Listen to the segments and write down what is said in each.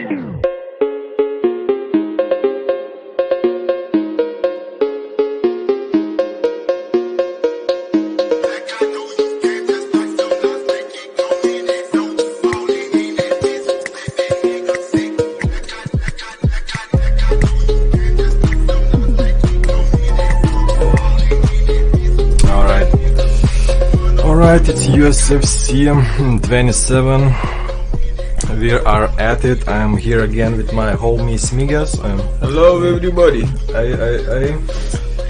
Alright, it's Usfc 27. We are at it. I'm here again with my homie Smigas. Hello everybody.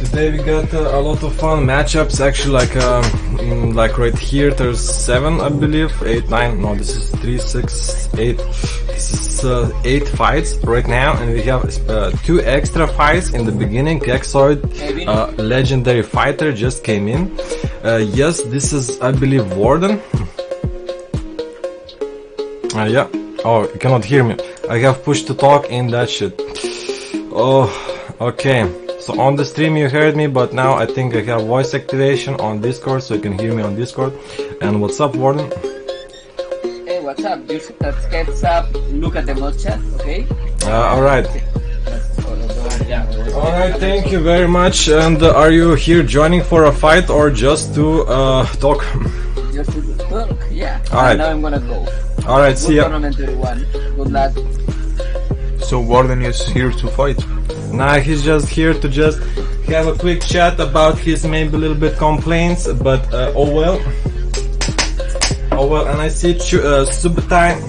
Today we got a lot of fun matchups. Actually, like right here, there's 7, I believe, 8, 9. No, this is 3, 6, 8. This is 8 fights right now, and we have 2 extra fights in the beginning. Kexoid, legendary fighter, just came in. Yes, this is, I believe, Warden. Yeah. Oh, you cannot hear me. I have push to talk in that shit. Oh, okay. So on the stream you heard me, but now I think I have voice activation on Discord, so you can hear me on Discord. And what's up, Warden? Hey, what's up? Just heads up, look at the mod chat, okay? Alright. Alright, thank you very much. And are you here joining for a fight or just to talk? Just to talk, yeah. Alright. Now I'm gonna go. Alright, see ya. Tournament 31. Good luck. So Warden is here to fight. Nah, he's just here to just have a quick chat about his maybe a little bit complaints, but oh well. Oh well, and I see Subutai.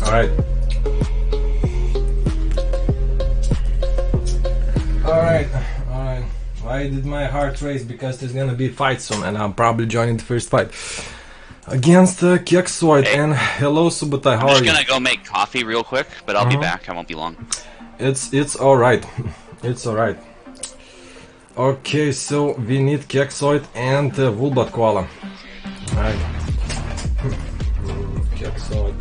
Alright. Alright. Why did my heart race? Because there's gonna be a fight soon, and I'm probably joining the first fight against Kexoid. Hey. And hello Subutai, how are you? I'm just gonna go make coffee real quick, but I'll be back. I won't be long. It's alright. It's alright. Okay, so we need Kexoid and Wulbat Koala. Alright. Kexoid.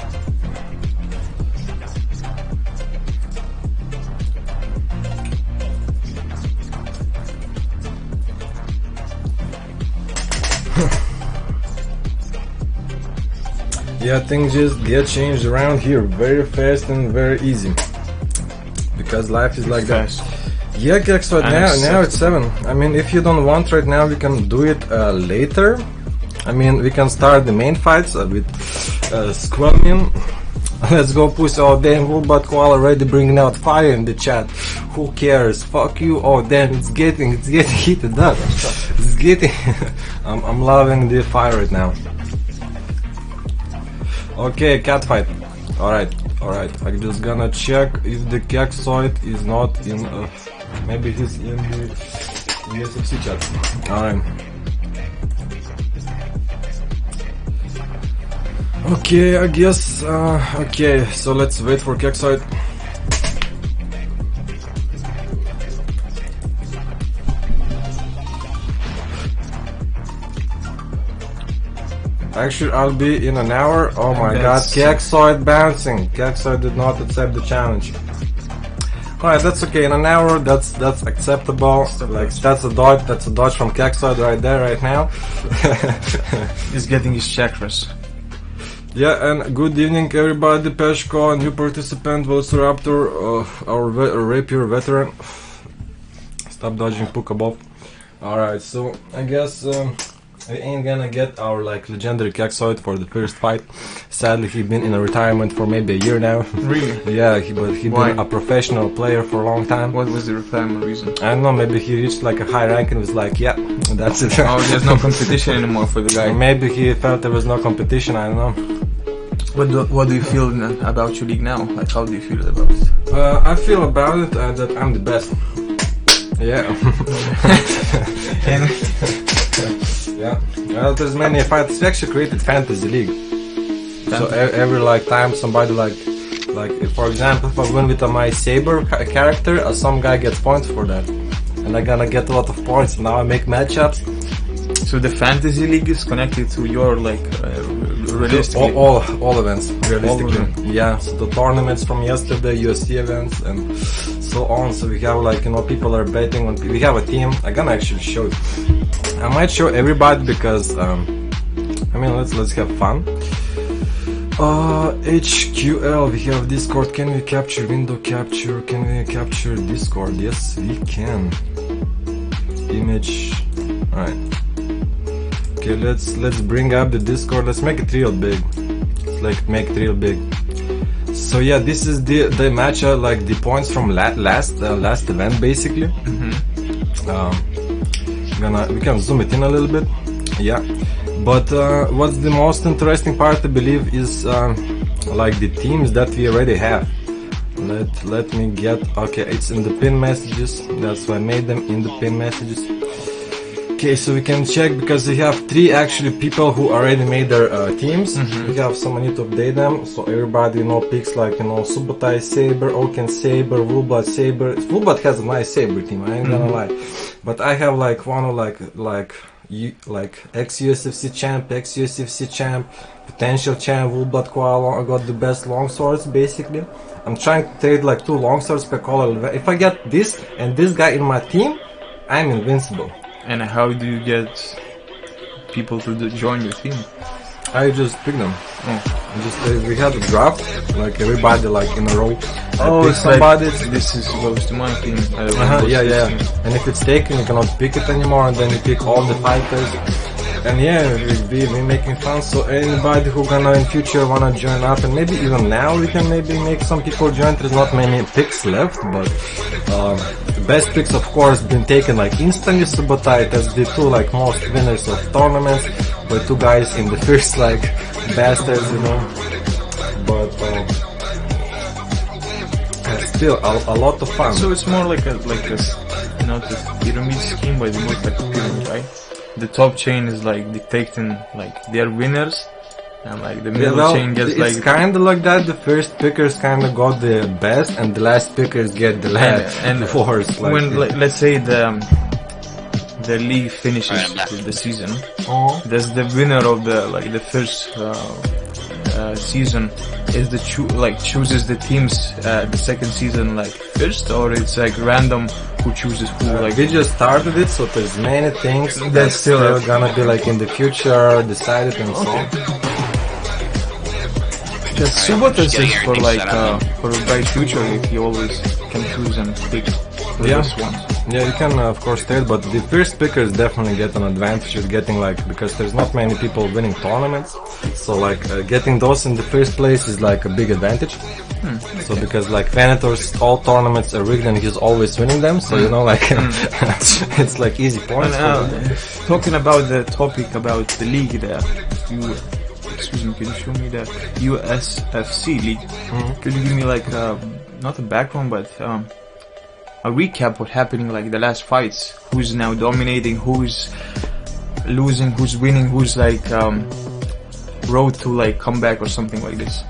Yeah, things just get changed around here very fast and very easy. Because life is like that. Yeah, Kexoid, now it's 7. I mean, if you don't want right now, we can do it later. I mean, we can start the main fights with Squamian. Let's go push. Oh damn, Wulbat Koala already bringing out fire in the chat. Who cares? Fuck you. Oh damn, it's getting heated up. It's getting I'm loving the fire right now. Okay, cat fight. Alright. I'm just gonna check if the Kexoid is not in maybe he's in the Usfc chat. Alright. Okay, I guess okay, so let's wait for Kexoid. Actually, I'll be in an hour. Oh my god, Kexoid bouncing. Kexoid did not accept the challenge. Alright, that's okay. In an hour, that's acceptable. Like that's a dodge from Kexoid right there, right now. He's getting his chakras. Yeah, and good evening everybody. Peshko, new participant, Velociraptor, our rapier veteran. Stop dodging Puck above. Alright, so I guess we ain't gonna get our like legendary Kexoid for the first fight. Sadly, he's been in a retirement for maybe a year now. Really? Yeah, but he's been a professional player for a long time. What was the retirement reason? I don't know, maybe he reached like a high rank and was like, yeah, that's it. Oh, there's no competition anymore for the guy. Maybe he felt there was no competition, I don't know. What do you feel about your league now? Like, how do you feel about it? I feel about it that I'm the best. Yeah. Yeah. Well, there's many fights. We actually created fantasy league. So every like time somebody like for example, if I win with my saber character, some guy gets points for that, and I'm gonna get a lot of points. Now I make matchups. So the fantasy league is connected to your like realistically all events realistically. Yeah, so the tournaments from yesterday, USC events, and so on. So we have like, you know, people are betting on. We have a team. I'm gonna actually show you. I might show everybody because I mean, let's have fun. HQL, we have Discord. Can we capture window capture? Can we capture Discord? Yes, we can. Image. Alright. Okay, let's bring up the Discord. Let's make it real big. Like make it real big. So yeah, this is the match, like the points from last event basically. We can zoom it in a little bit. Yeah. But what's the most interesting part, I believe, is like the teams that we already have. Let me get. Okay, it's in the pin messages. That's why I made them in the pin messages. Okay, so we can check because we have 3 actually people who already made their teams. We have someone need to update them, so everybody picks like Subotai Saber, Oaken Saber, Woolblood Saber. Woolblood has a nice Saber team. I ain't gonna lie, but I have like one of like ex-USFC champ, ex-USFC champ, potential champ, Woolblood Koala. I got the best longswords basically. I'm trying to trade like 2 longswords per color. If I get this and this guy in my team, I'm invincible. And how do you get people to join your team? I just pick them. We had a draft, like everybody like in a row. It's somebody. Like, this is goes to my team. Yeah. And if it's taken, you cannot pick it anymore, and then you pick all the fighters. And yeah, we're making fun. So anybody who gonna in future wanna join up, and maybe even now we can maybe make some people join. There's not many picks left, but the best picks of course been taken like instantly. Subotai, that's the 2 like most winners of tournaments, but 2 guys in the first like bastards, But still a lot of fun. So it's more like a not a pyramid scheme, but more like a pyramid, right? The top chain is like dictating like their winners, and like the middle chain gets it's kind of like that. The first pickers kind of got the best, and the last pickers get the last. And worst. Like when let's say the league finishes the season, there's the winner of the first season is chooses the teams the second season like first, or it's like random who chooses who. Like we just started it, so there's many things that's still gonna be like in the future decided and so on. Just Subota is for like for a bright future if you always can choose and pick the best ones. Yeah, you can of course trade, but the first pickers definitely get an advantage with getting like, because there's not many people winning tournaments, so like getting those in the first place is like a big advantage. So because like Venator's all tournaments are rigged and he's always winning them, so like it's like easy points. Talking about the topic about the league there, excuse me, can you show me the USFC league? Could you give me like not a background, but a recap what happening like the last fights? Who's now dominating? Who's losing? Who's winning? Who's like road to like comeback or something like this?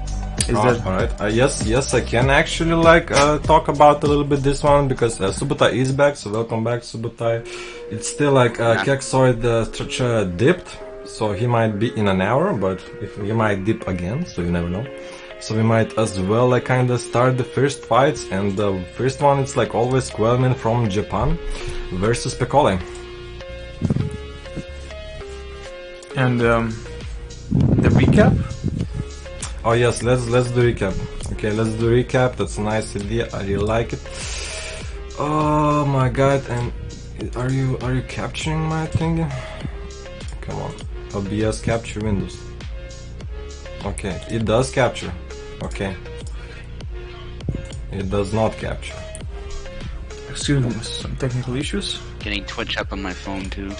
Alright, yes, I can actually like talk about a little bit this one, because Subotai is back, so welcome back Subotai. It's still like Keksoid dipped, so he might be in an hour, but if he might dip again, so you never know. So we might as well like kinda start the first fights, and the first one it's like always Quellman from Japan versus Pecole. And the recap? Oh yes, let's do recap. Okay, let's do recap. That's a nice idea. I really like it. Oh my god! And are you capturing my thing? Come on, OBS capture Windows. Okay, it does capture. Okay, it does not capture. Excuse me, some technical issues. Getting Twitch up on my phone too.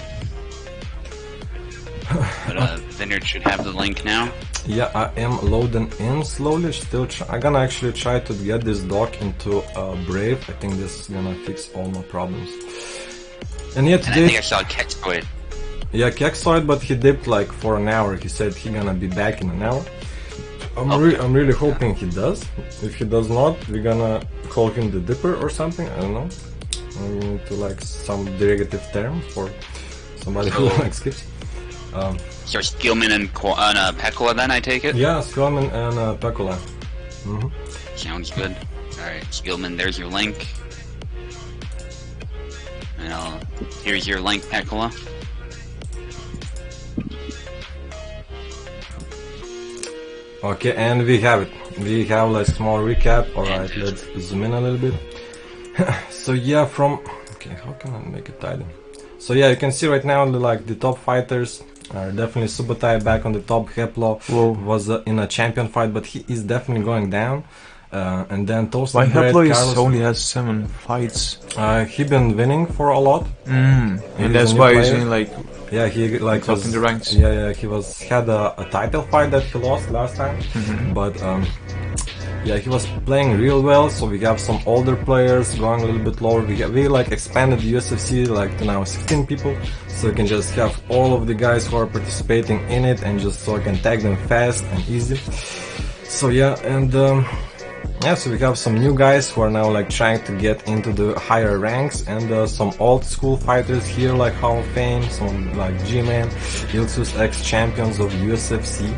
But Vineyard should have the link now. Yeah, I am loading in slowly. Still, I'm gonna actually try to get this dock into Brave. I think this is gonna fix all my problems. And yeah, today. And I think I saw Keksoid. Yeah, Keksoid, but he dipped like for an hour. He said he's gonna be back in an hour. I'm really hoping he does. If he does not, we're gonna call him the Dipper or something. I don't know. We need to like some derivative term for somebody who like skips. So Skillman and Pekola then, I take it? Yeah, Skillman and Pekola. Sounds good. Alright, Skillman, there's your link. And here's your link, Pekola. Okay, and we have it. We have like small recap. Alright, let's zoom in a little bit. So yeah, okay, how can I make it tidy? So yeah, you can see right now like the top fighters are definitely Subotai back on the top. Heplo was in a champion fight, but he is definitely going down. And then Toasted Why Bread, Heplo Carlos, only has 7 fights? he been winning for a lot. And He's that's a new why he's player. in like Yeah, he like top was in the ranks. Yeah, he had a title fight that he lost last time, but yeah, he was playing real well. So we have some older players going a little bit lower. We like expanded the USFC like to now 16 people, so you can just have all of the guys who are participating in it, and just so I can tag them fast and easy. So yeah, and yeah, so we have some new guys who are now like trying to get into the higher ranks, and some old school fighters here like Hall of Fame, some like G-Man, Ilsus ex-champions of USFC.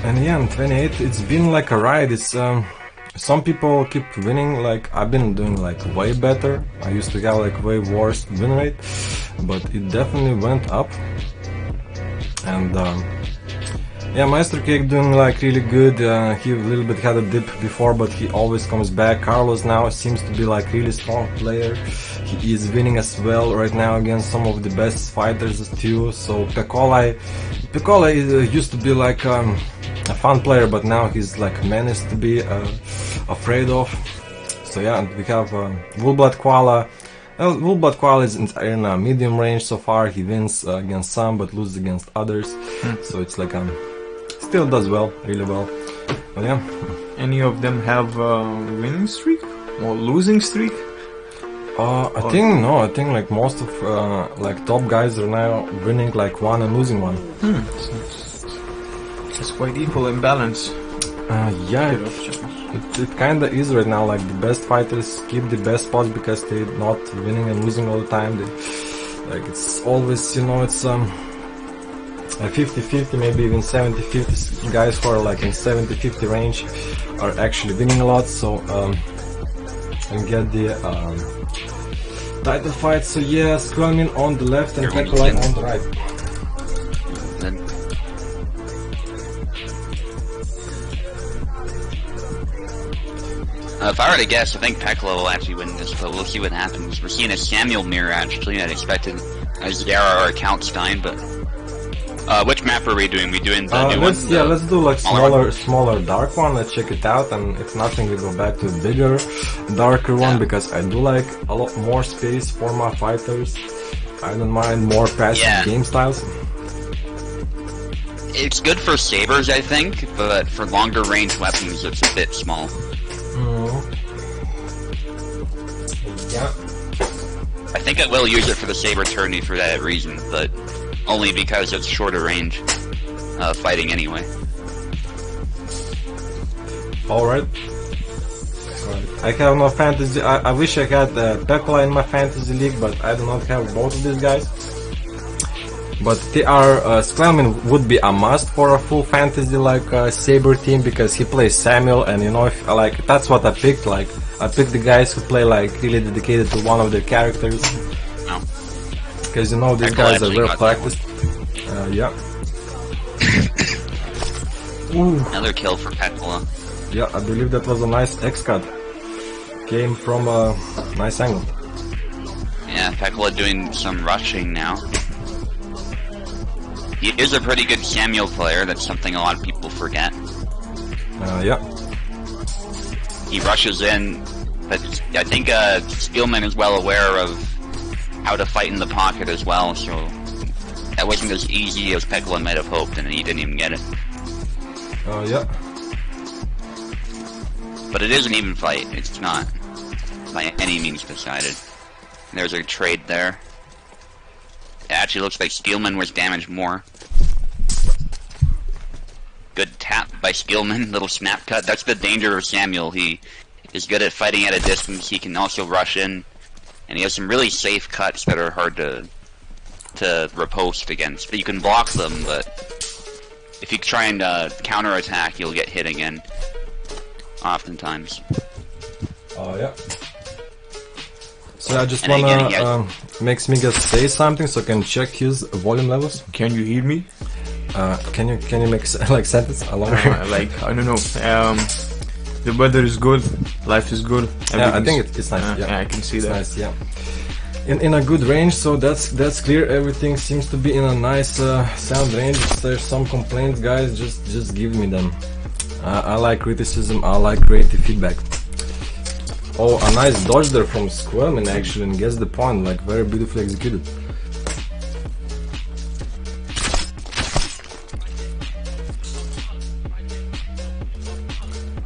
And yeah, in 28, it's been like a ride. It's some people keep winning, like I've been doing like way better. I used to have like way worse win rate, but it definitely went up. And yeah, Maestro Cake doing like really good. He a little bit had a dip before, but he always comes back. Carlos now seems to be like really strong player. He is winning as well right now against some of the best fighters too. So Pecola used to be like a fun player, but now he's like a menace to be afraid of. So yeah, and we have Woolblood Koala. Woolblood Koala is in a medium range so far. He wins against some, but loses against others. So it's like still does well, really well. But yeah. Any of them have a winning streak or losing streak? I think no. I think like most of like top guys are now winning like one and losing one. It's quite equal in balance. Yeah, it kind of is right now. Like the best fighters keep the best spots because they're not winning and losing all the time. Like it's always, you know, it's 50-50, maybe even 70-50. Guys who are like in 70-50 range are actually winning a lot. So and get the title fight. So yeah, Squelmin on the left and Pecola on the right. If I were to guess, I think Pekla will actually win this, but we'll see what happens. We're seeing a Samuel mirror actually. I'd expected a Zara or a Countstein, but which map are we doing? We doing the new one? Yeah, let's do like smaller dark one. Let's check it out, and if nothing, we go back to a bigger, darker one because I do like a lot more space for my fighters. I don't mind more passive game styles. It's good for sabers, I think, but for longer range weapons, it's a bit small. Yeah. I think I will use it for the saber tourney for that reason, but only because it's shorter range fighting anyway. Alright. I have no fantasy. I wish I had Pecola in my fantasy league, but I do not have both of these guys. But they are Squelmin would be a must for a full fantasy like Saber team because he plays Samuel, and you know, if like that's what I picked. Like I picked the guys who play like really dedicated to one of their characters. No. Because you know these guys are well practiced. Yeah. Another kill for Pecola. Yeah, I believe that was a nice X-cut. Came from a nice angle. Yeah, Pecola doing some rushing now. He is a pretty good Samuel player. That's something a lot of people forget. Yeah. He rushes in, but I think Spielman is well aware of how to fight in the pocket as well, so that wasn't as easy as Pecola might have hoped, and he didn't even get it. Yeah. But it is an even fight. It's not by any means decided. There's a trade there. It actually looks like Spielman was damaged more. Good tap by Spielman, little snap cut. That's the danger of Samuel. He is good at fighting at a distance. He can also rush in, and he has some really safe cuts that are hard to riposte against. But you can block them, but if you try and counter attack, you'll get hit again. Oftentimes. Oh yeah. So I just wanna makes me just say something so I can check his volume levels. Can you hear me? Can you make like sentence along? Like I don't know. The weather is good. Life is good. Yeah, I think it's nice. Yeah, I can see that. Nice, yeah. In a good range, so that's clear. Everything seems to be in a nice sound range. If there's some complaints, guys, just give me them. I like criticism. I like creative feedback. Oh, a nice dodge there from Squirman actually, and gets the point. Like very beautifully executed.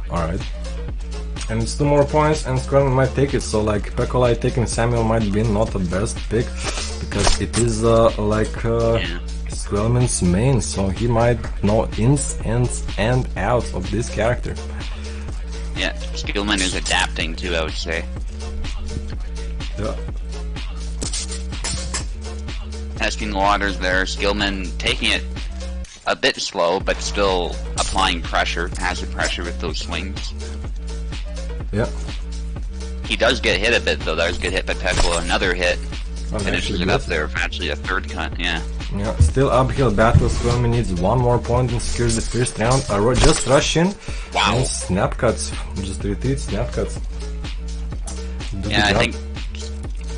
Alright. And it's 2 more points and Squirman might take it, so like Pekolai taking Samuel might be not the best pick, because it is Squirman's main, so he might know ins and outs of this character. Yeah, Skillman is adapting too, I would say. Yeah. Testing the waters there, Skillman taking it a bit slow, but still applying pressure, passive pressure with those swings. Yeah. He does get hit a bit though. That was a good hit by Peklo. Another hit finishes it up there. Actually, a third cut. Yeah. Yeah. Still uphill battle. Squirman needs 1 more point and secures the first round. Just rush in. Wow. And snap cuts. Just retreat snap cuts. Yeah, I think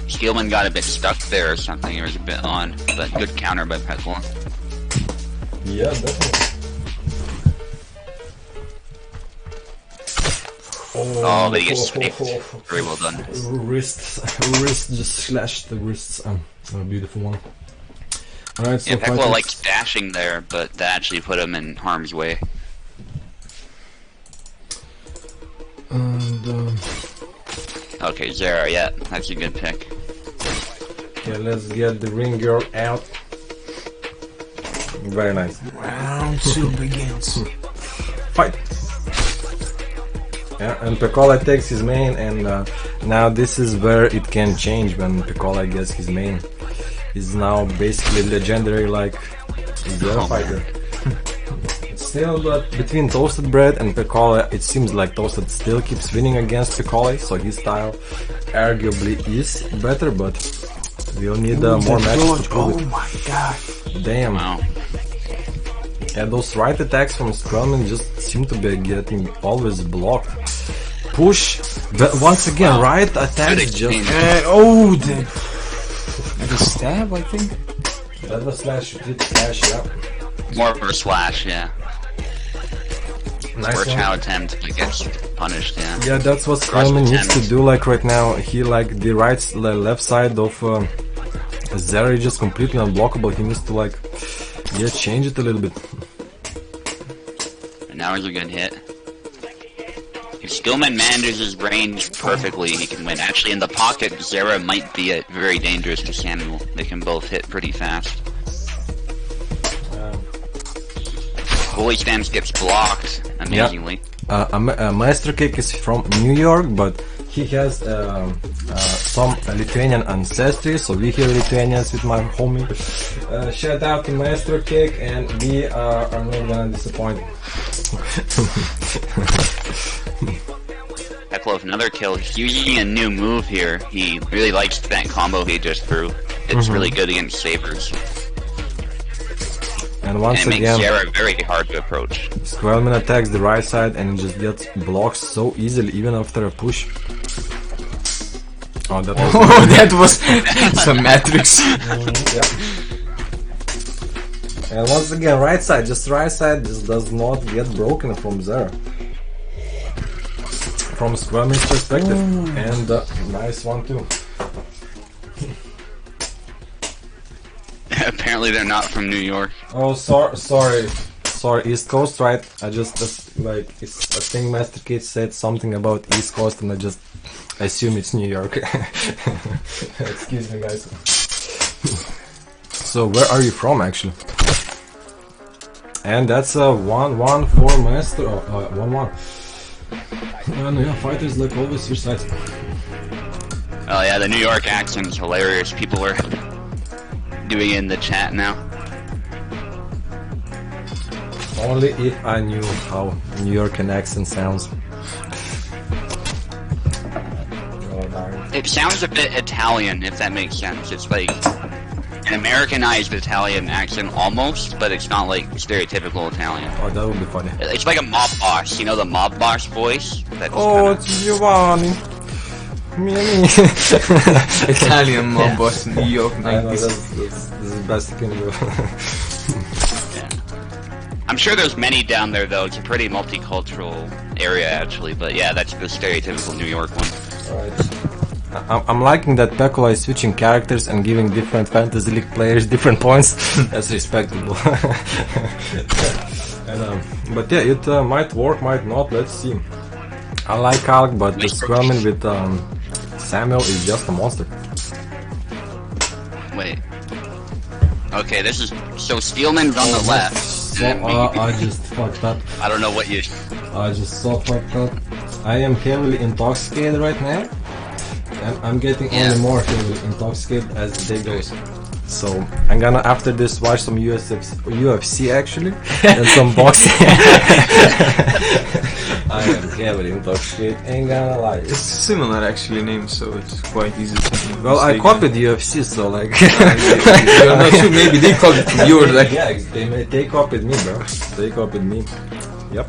Skillman got a bit stuck there or something. It was a bit on, but good counter by Peklo. Yeah, definitely. Oh, but he gets sniped. Very well done. Wrist just slashed the wrists. A beautiful one. Alright, so yeah, Peklo likes dashing there, but that actually put him in harm's way. And okay, Zara, yeah, that's a good pick. okay, let's get the ring girl out. Very nice. Round 2 begins. Fight! Yeah, and Pekola takes his main, and now this is where it can change when Pekola gets his main. He's now basically legendary like Zero fighter. Still, but between Toasted Bread and Pekola, it seems like Toasted still keeps winning against Pekola, so his style arguably is better, but we'll need more matches to prove it. Oh my god. Damn. Wow. Yeah, those right attacks from Squirman just seem to be getting always blocked. Push, but once again, right attacks just... The stab, I think? That was slash, yeah. More of a slash, yeah. Nice Or a one. chow attempt that gets punished, yeah. Yeah, that's what Squirman needs to do, like right now. He, like, the left side of Zera is just completely unblockable. He needs to, like, yeah, change it a little bit. And now is a good hit. If Skillman manages his range perfectly, he can win. Actually, in the pocket, Zera might be very dangerous to Samuel. They can both hit pretty fast. Holy Spams gets blocked, amazingly. Maestro Cake is from New York, but he has some Lithuanian ancestry, so we here Lithuanians with my homie. Shout out to Maestro Cake, and we are not gonna disappoint. Peklo, another kill. He's using a new move here. He really likes that combo he just threw. It's really good against Sabers. And once and it again, makes Zera very hard to approach. Squirman attacks the right side and just gets blocked so easily, even after a push. Oh, that was, that was some Matrix. yeah. And once again, right side just does not get broken from Zera. From Squirman's perspective. And nice one too. Apparently they're not from New York. Oh, sorry, East Coast, right? I just like, I think Master Kid said something about East Coast, and I just assume it's New York. Excuse me, guys. So, where are you from, actually? And that's a 1-1 for Master. 1-1. And yeah, fighters like always switch sides. Oh yeah, the New York accent's hilarious. People are doing it in the chat now. Only if I knew how New York accent sounds. It sounds a bit Italian, if that makes sense. It's like an Americanized Italian accent almost, but it's not like stereotypical Italian. Oh, that would be funny. It's like a mob boss, you know, the mob boss voice? That's Oh, it's Giovanni. Me. Italian mob boss in New York, I know, 90s. this is the best you can do. yeah. I'm sure there's many down there, though. It's a pretty multicultural area, actually. But yeah, that's the stereotypical New York one. Alright. I'm liking that Pecola is switching characters and giving different Fantasy League players different points. That's respectable. and, but yeah, it might work, might not. Let's see. I like Hulk, but the scrumming with Samuel is just a monster. Wait. Okay, this is... So Steelman's on the left. So, I just fucked up. I don't know what you... I just so fucked up. I am heavily intoxicated right now. And I'm getting only more heavily intoxicated as the day goes. So I'm gonna after this watch some UFC actually and some boxing. I am heavily intoxicated, ain't gonna lie. It's similar actually names, so it's quite easy to Well, I mistake copied UFC, so like. You're not sure, maybe they copied from yours. Like. Yeah, they copied me, bro. They copied me. Yep.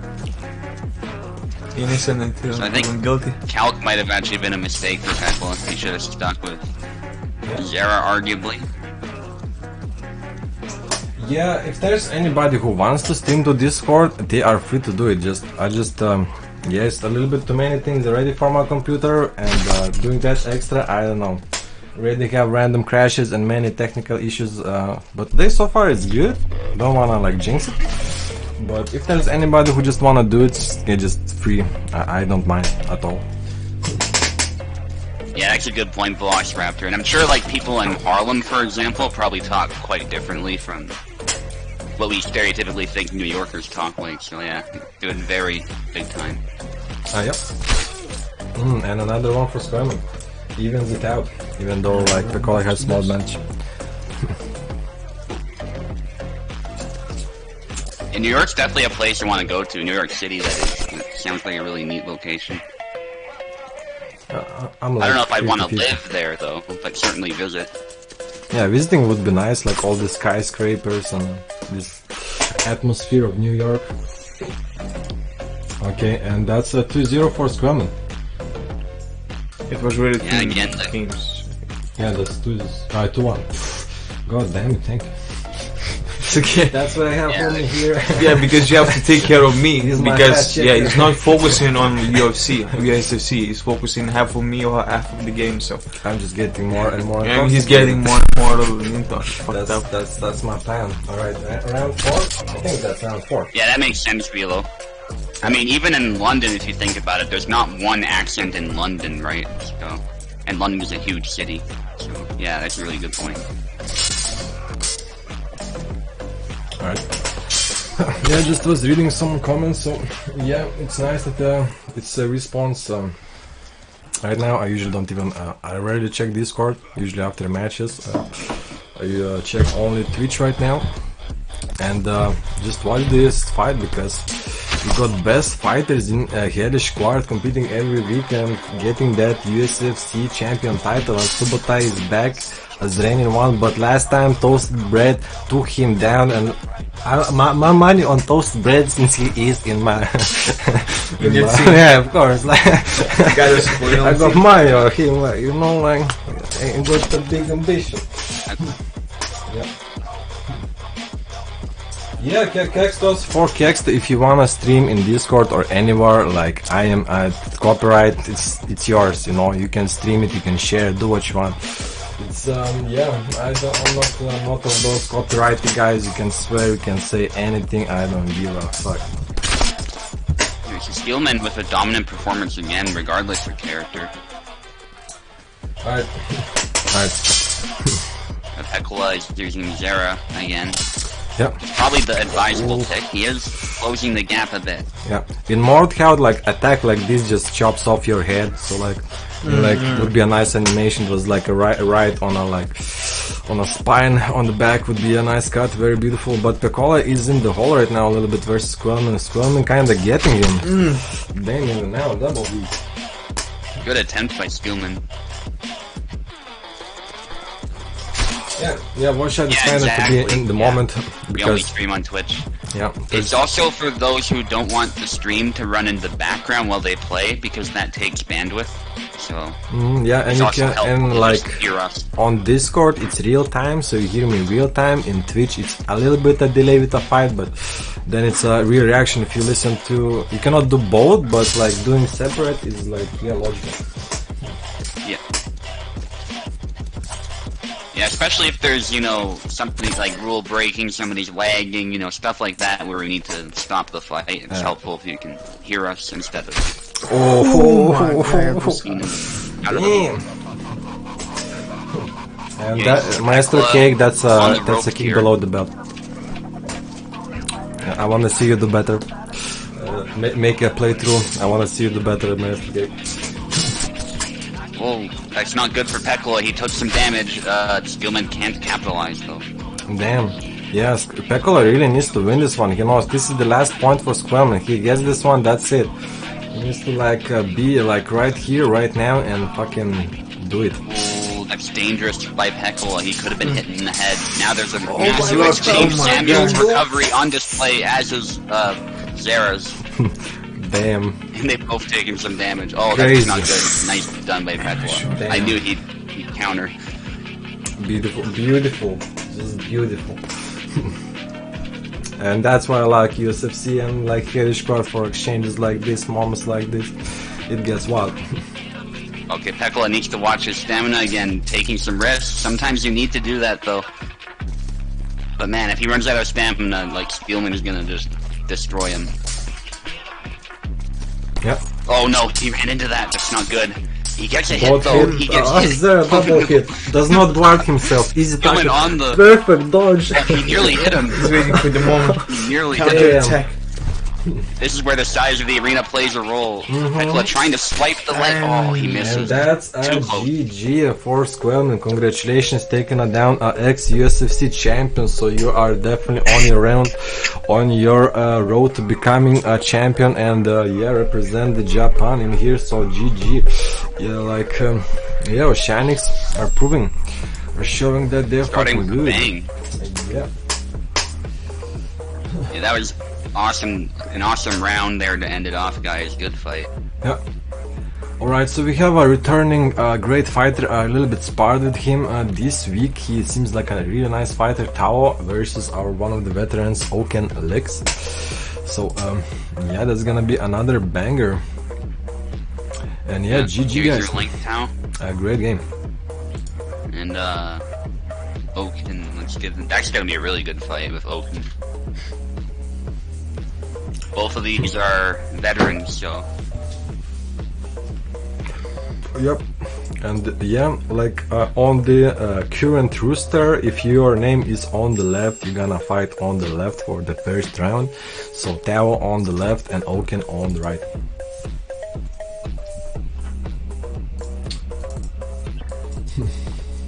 Innocent until So I think guilty. Calc might have actually been a mistake for Pecola. He should have stuck with Zera, arguably. Yeah, if there's anybody who wants to stream to Discord, they are free to do it. Yes, a little bit too many things already for my computer, and doing that extra, I don't know. Already have random crashes and many technical issues, but today so far it's good. Don't wanna like jinx it. But if there's anybody who just wanna do it, just free. I don't mind at all. Yeah, that's a good point, Velociraptor. And I'm sure, like, people in Harlem, for example, probably talk quite differently from what we stereotypically think New Yorkers talk like. So yeah, doing very big time. Yep. And another one for swimming. Evens it out, even though like the color has small bench. And New York's definitely a place you want to go to. New York City, that is. It sounds like a really neat location. I'm like I don't know if I'd want to 50-50. live there, though, but certainly visit. Yeah, visiting would be nice, like all the skyscrapers and this atmosphere of New York. Okay, and that's a 2-0 for Squamman. It was really Yeah, team again, games. Yeah, that's 2-1. God damn it, thank you. It's okay. That's what I have for me here. Yeah, because you have to take care of me. He's my Because fat yeah, checker. he's not focusing on USFC. He's focusing half of me or half of the game. So I'm just getting more and more. and he's getting more and more of fucked up. That's my plan. Alright, round 4? I think that's round 4. Yeah, that makes sense, Velo. I mean, even in London, if you think about it, there's not one accent in London, right? So, and London is a huge city. So, yeah, that's a really good point. Alright. Yeah, just was reading some comments, so yeah, it's nice that it's a response. Right now, I usually don't even, I rarely check Discord, usually after matches. I check only Twitch right now. And just watch this fight because we got best fighters in Hellish Squad competing every week and getting that USFC champion title. And Subotai is back as reigning one, but last time Toasted Bread took him down, and my money on Toasted Bread since he is in my, yeah, of course. Like, I got money on him, like, you know, like I got a big ambition. Yeah. Yeah, Kextos for Kext. If you wanna stream in Discord or anywhere, like I am at copyright, it's yours. You know, you can stream it, you can share, do what you want. It's yeah, I'm not of those copyrighty guys. You can swear, you can say anything. I don't give a fuck. There's a Steelman with a dominant performance again, regardless of character. Alright. Pecola is using Zera again. Yep. Probably the advisable pick. He is closing the gap a bit. Yeah. In Mordhau, like attack like this just chops off your head. So like, like would be a nice animation. It was like a right on a like on a spine on the back would be a nice cut, very beautiful. But Pecola is in the hole right now a little bit versus Squirman. Squirman kind of getting him. Damn, now double beat. Good attempt by Steelman. Yeah, watch out is Yeah, kind of to exactly. be in the Yeah. moment We only because stream on Twitch. yeah, It's also for those who don't want the stream to run in the background while they play because that takes bandwidth. So yeah, and it's you also can helpful and to like just hear us. on Discord it's real time, so you hear me real time. In Twitch it's a little bit a delay with a fight, but then it's a real reaction. If you listen to, you cannot do both, but like doing separate is like logical. Yeah. Yeah, especially if there's, you know, something like rule breaking, somebody's lagging, you know, stuff like that where we need to stop the fight. It's helpful if you can hear us instead of Oh, you know, out of the damn. And Yeah, that Maestro Tekla Cake, that's on the a rope kick here. below the belt. I wanna see you do better. Make a playthrough. I wanna see you do better, Maestro Cake. Whoa, that's not good for Pekla. He took some damage. Steelman can't capitalize though. Damn. Yes, Pekola really needs to win this one. He knows this is the last point for Squellman. He gets this one, that's it. He needs to like be like right here, right now, and fucking do it. Oh, that's dangerous by Pekla. He could have been hit in the head. Now there's a my massive God. exchange. Oh my Samuel's God. recovery on display, as is Zara's. Damn. And they both taking some damage. Oh, Crazy. that's not good. Nice done by Pekla. Damn. I knew he'd counter. Beautiful, beautiful, just beautiful. And that's why I like Usfc and like Discord for exchanges like this, moments like this. It gets wild. Okay, Pekla needs to watch his stamina again, taking some risks. Sometimes you need to do that though. But man, if he runs out of stamina, like Spielman is gonna just destroy him. Yep. Oh no, he ran into that. That's not good. He gets a hit Both though. hit. He gets hit. There, double hit. Does not guard himself. Easy Spielman target. on the. Perfect dodge. He nearly hit him. He's waiting for the moment. He nearly hit him. Counter attack. This is where the size of the arena plays a role. Pekla trying to swipe the leg. Oh, he And misses. that's a Too close. GG for Squellman. Congratulations, taking down a ex-USFC champion. So you are definitely on your road to becoming a champion, and yeah, represent the Japan in here. So GG. Yeah, like yeah, Oceanics are showing that they're Starting fucking with a good. bang. Yeah. Yeah, that was awesome. An awesome round there to end it off, guys. Good fight. Yeah. Alright, so we have a returning great fighter, a little bit sparred with him this week. He seems like a really nice fighter, Tao versus our one of the veterans, Oken Lex. So yeah, that's gonna be another banger. And yeah, GG Here's guys. your link, Tao. A great game. And Oaken, that's gonna be a really good fight with Oaken. Both of these are veterans, so Yep. And yeah, like on the current roster, if your name is on the left, you're gonna fight on the left for the first round. So Tao on the left and Oken on the right.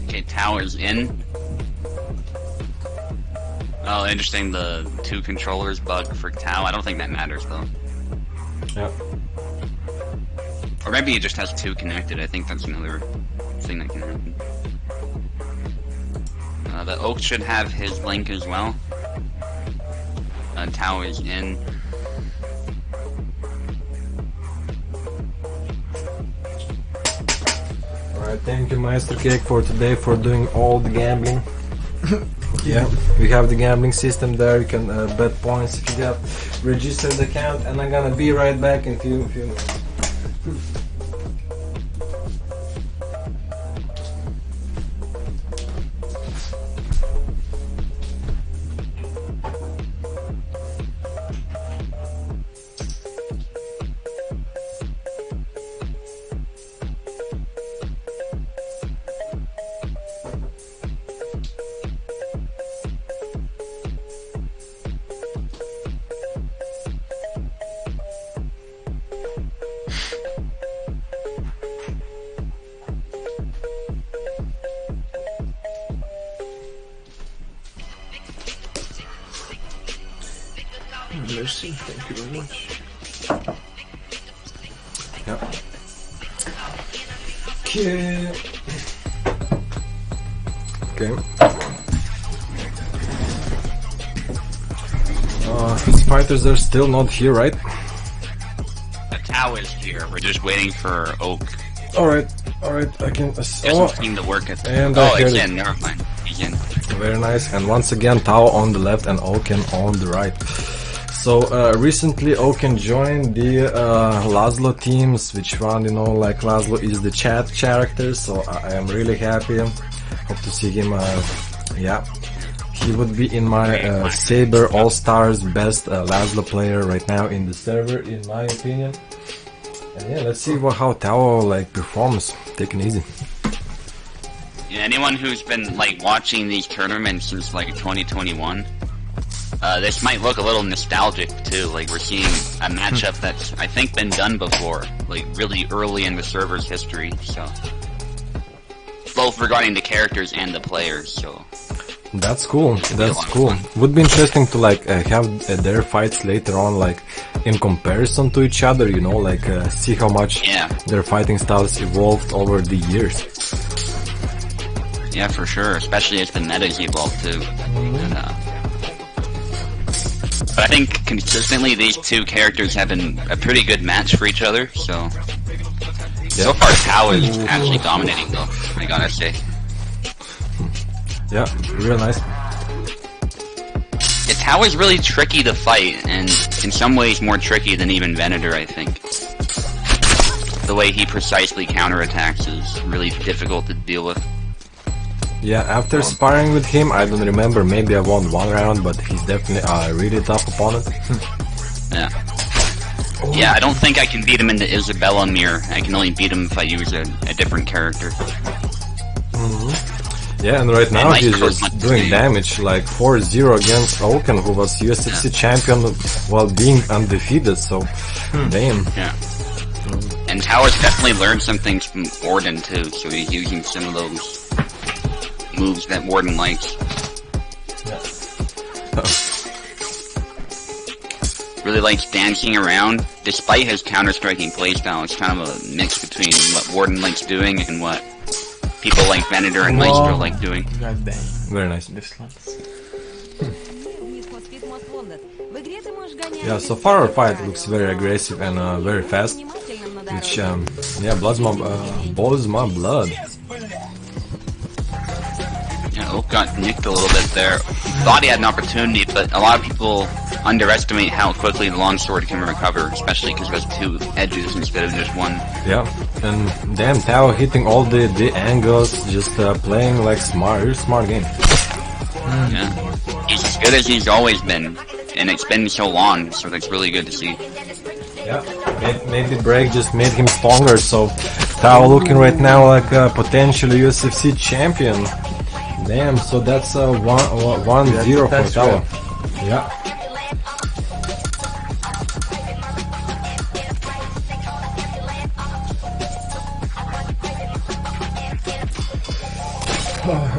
okay, Tower's in. Oh, interesting, the two controllers bug for Tao. I don't think that matters though. Yeah. Or maybe it just has two connected. I think that's another thing that can happen. The Oak should have his link as well. Tao is in. Alright, thank you Maestro Cake for today, for doing all the gambling. Yeah, we have the gambling system there. You can bet points if you have registered the account, and I'm gonna be right back in few minutes. Mercy, thank you very much. Yeah. Okay. Okay. His fighters are still not here, right? The Tao is here. We're just waiting for Oak. Alright, I can... Doesn't seem to work at the... And oh, he's in. Never mind. He's in. Very nice. And once again, Tao on the left and Oaken on the right. So recently Oaken joined the Laszlo teams, which one, you know, like Laszlo is the chat character, so I am really happy. Hope to see him, yeah. He would be in my Saber All-Stars best Laszlo player right now in the server, in my opinion. And yeah, let's see how Tao like performs. Taking it easy. Yeah, anyone who's been like watching these tournaments since like 2021, this might look a little nostalgic too. Like we're seeing a matchup that's I think been done before, like really early in the server's history. So both regarding the characters and the players. So that's cool. That's cool. Would be interesting to like have their fights later on, like in comparison to each other. You know, like see how much their fighting styles evolved over the years. Yeah, for sure. Especially as the metas evolve too. And, but I think consistently these two characters have been a pretty good match for each other. So so far, Tao is actually dominating though. I gotta say. Yeah, real nice. Yeah, Tao is really tricky to fight, and in some ways more tricky than even Venator, I think. The way he precisely counterattacks is really difficult to deal with. Yeah, after sparring with him, I don't remember, maybe I won one round, but he's definitely a really tough opponent. Yeah. Yeah, I don't think I can beat him in the Isabella mirror. I can only beat him if I use a different character. Yeah, and right now he's just doing damage, like 4-0 against Oaken, who was Usfc champion while being undefeated, so damn. Yeah. And Tao has definitely learned some things from Warden too, so he's using some of those moves that Warden likes. Really likes dancing around, despite his counter-striking playstyle. It's kind of a mix between what Warden likes doing and what people like Venator and Maestro like doing. God damn. Very nice. Yeah, so far our fight looks very aggressive and very fast, which yeah, boils my blood. Yeah, Oak got nicked a little bit there. Thought he had an opportunity, but a lot of people underestimate how quickly the longsword can recover, especially because it has two edges instead of just one. Yeah, and damn, Tao hitting all the angles, just playing like smart game. Yeah, he's as good as he's always been, and it's been so long, so that's really good to see. Yeah, maybe break just made him stronger, so Tao looking right now like a potential Usfc champion. Damn, so that's 1-0 for Tao. Yeah.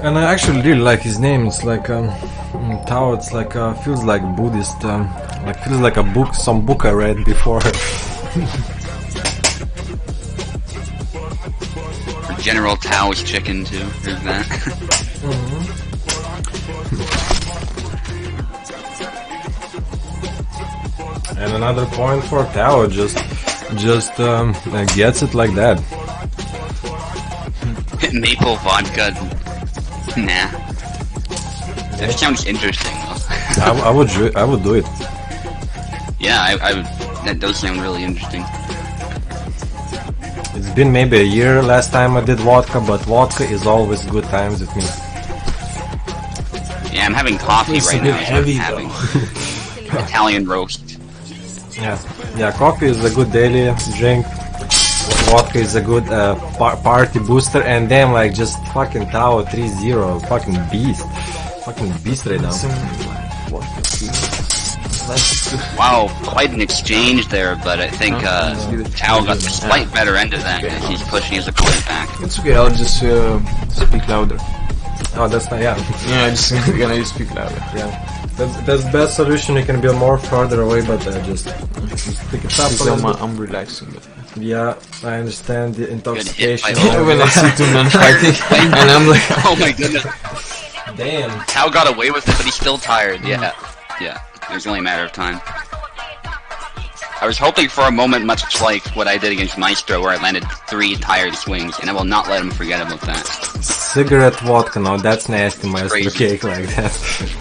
And I actually really like his name. It's like Tao. It's like feels like Buddhist. Like feels like a book, some book I read before. General Tao's chicken too. There's that. And another point for Tao. Just gets it like that. Maple vodka. Nah. That sounds interesting though. I would do it. Yeah, I would. That does sound really interesting. It's been maybe a year last time I did vodka, but vodka is always good times with me. Yeah, I'm having coffee It's right a bit now. heavy, I'm having Italian roast. Yeah, coffee is a good daily drink. Vodka is a good party booster, and then like just fucking Tao 3-0, fucking beast right now. Wow, quite an exchange there, but I think Tao got the slight better end of that as he's pushing his opponent back. It's okay, I'll just speak louder. Oh, that's not, yeah. Yeah, I'm just gonna just speak louder. Yeah, that's the best solution. You can be more further away, but just pick it up a little bit. I'm relaxing, but yeah, I understand the intoxication. Good hit by when I see two men fighting, and I'm like, oh my goodness. Damn. Tao got away with it, but he's still tired. Yeah. Yeah. It was only a matter of time. I was hoping for a moment much like what I did against Maestro, where I landed 3 tired swings, and I will not let him forget about that. Cigarette vodka, no, that's nasty, Maestro Crazy. cake like that.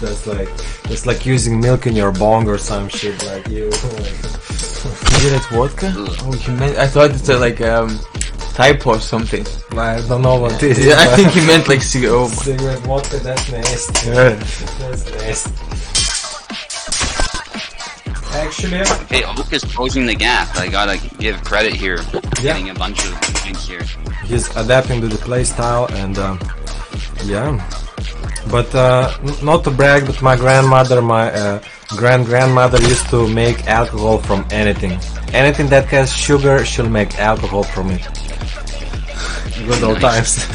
That's like using milk in your bong or some shit, like you. Cigarette vodka? Oh, he meant. I thought it's like typo or something. I don't know what this is. Yeah, I think he meant like cigarette. Cigarette vodka, that's nasty. Yeah. That's nasty. Actually, Hey, Oak is closing the gap. I gotta give credit here. Getting a bunch of things here. he's adapting to the play style, and yeah. But not to brag, but my grandmother, my grandmother used to make alcohol from anything. Anything that has sugar, she'll make alcohol from it. Good old times.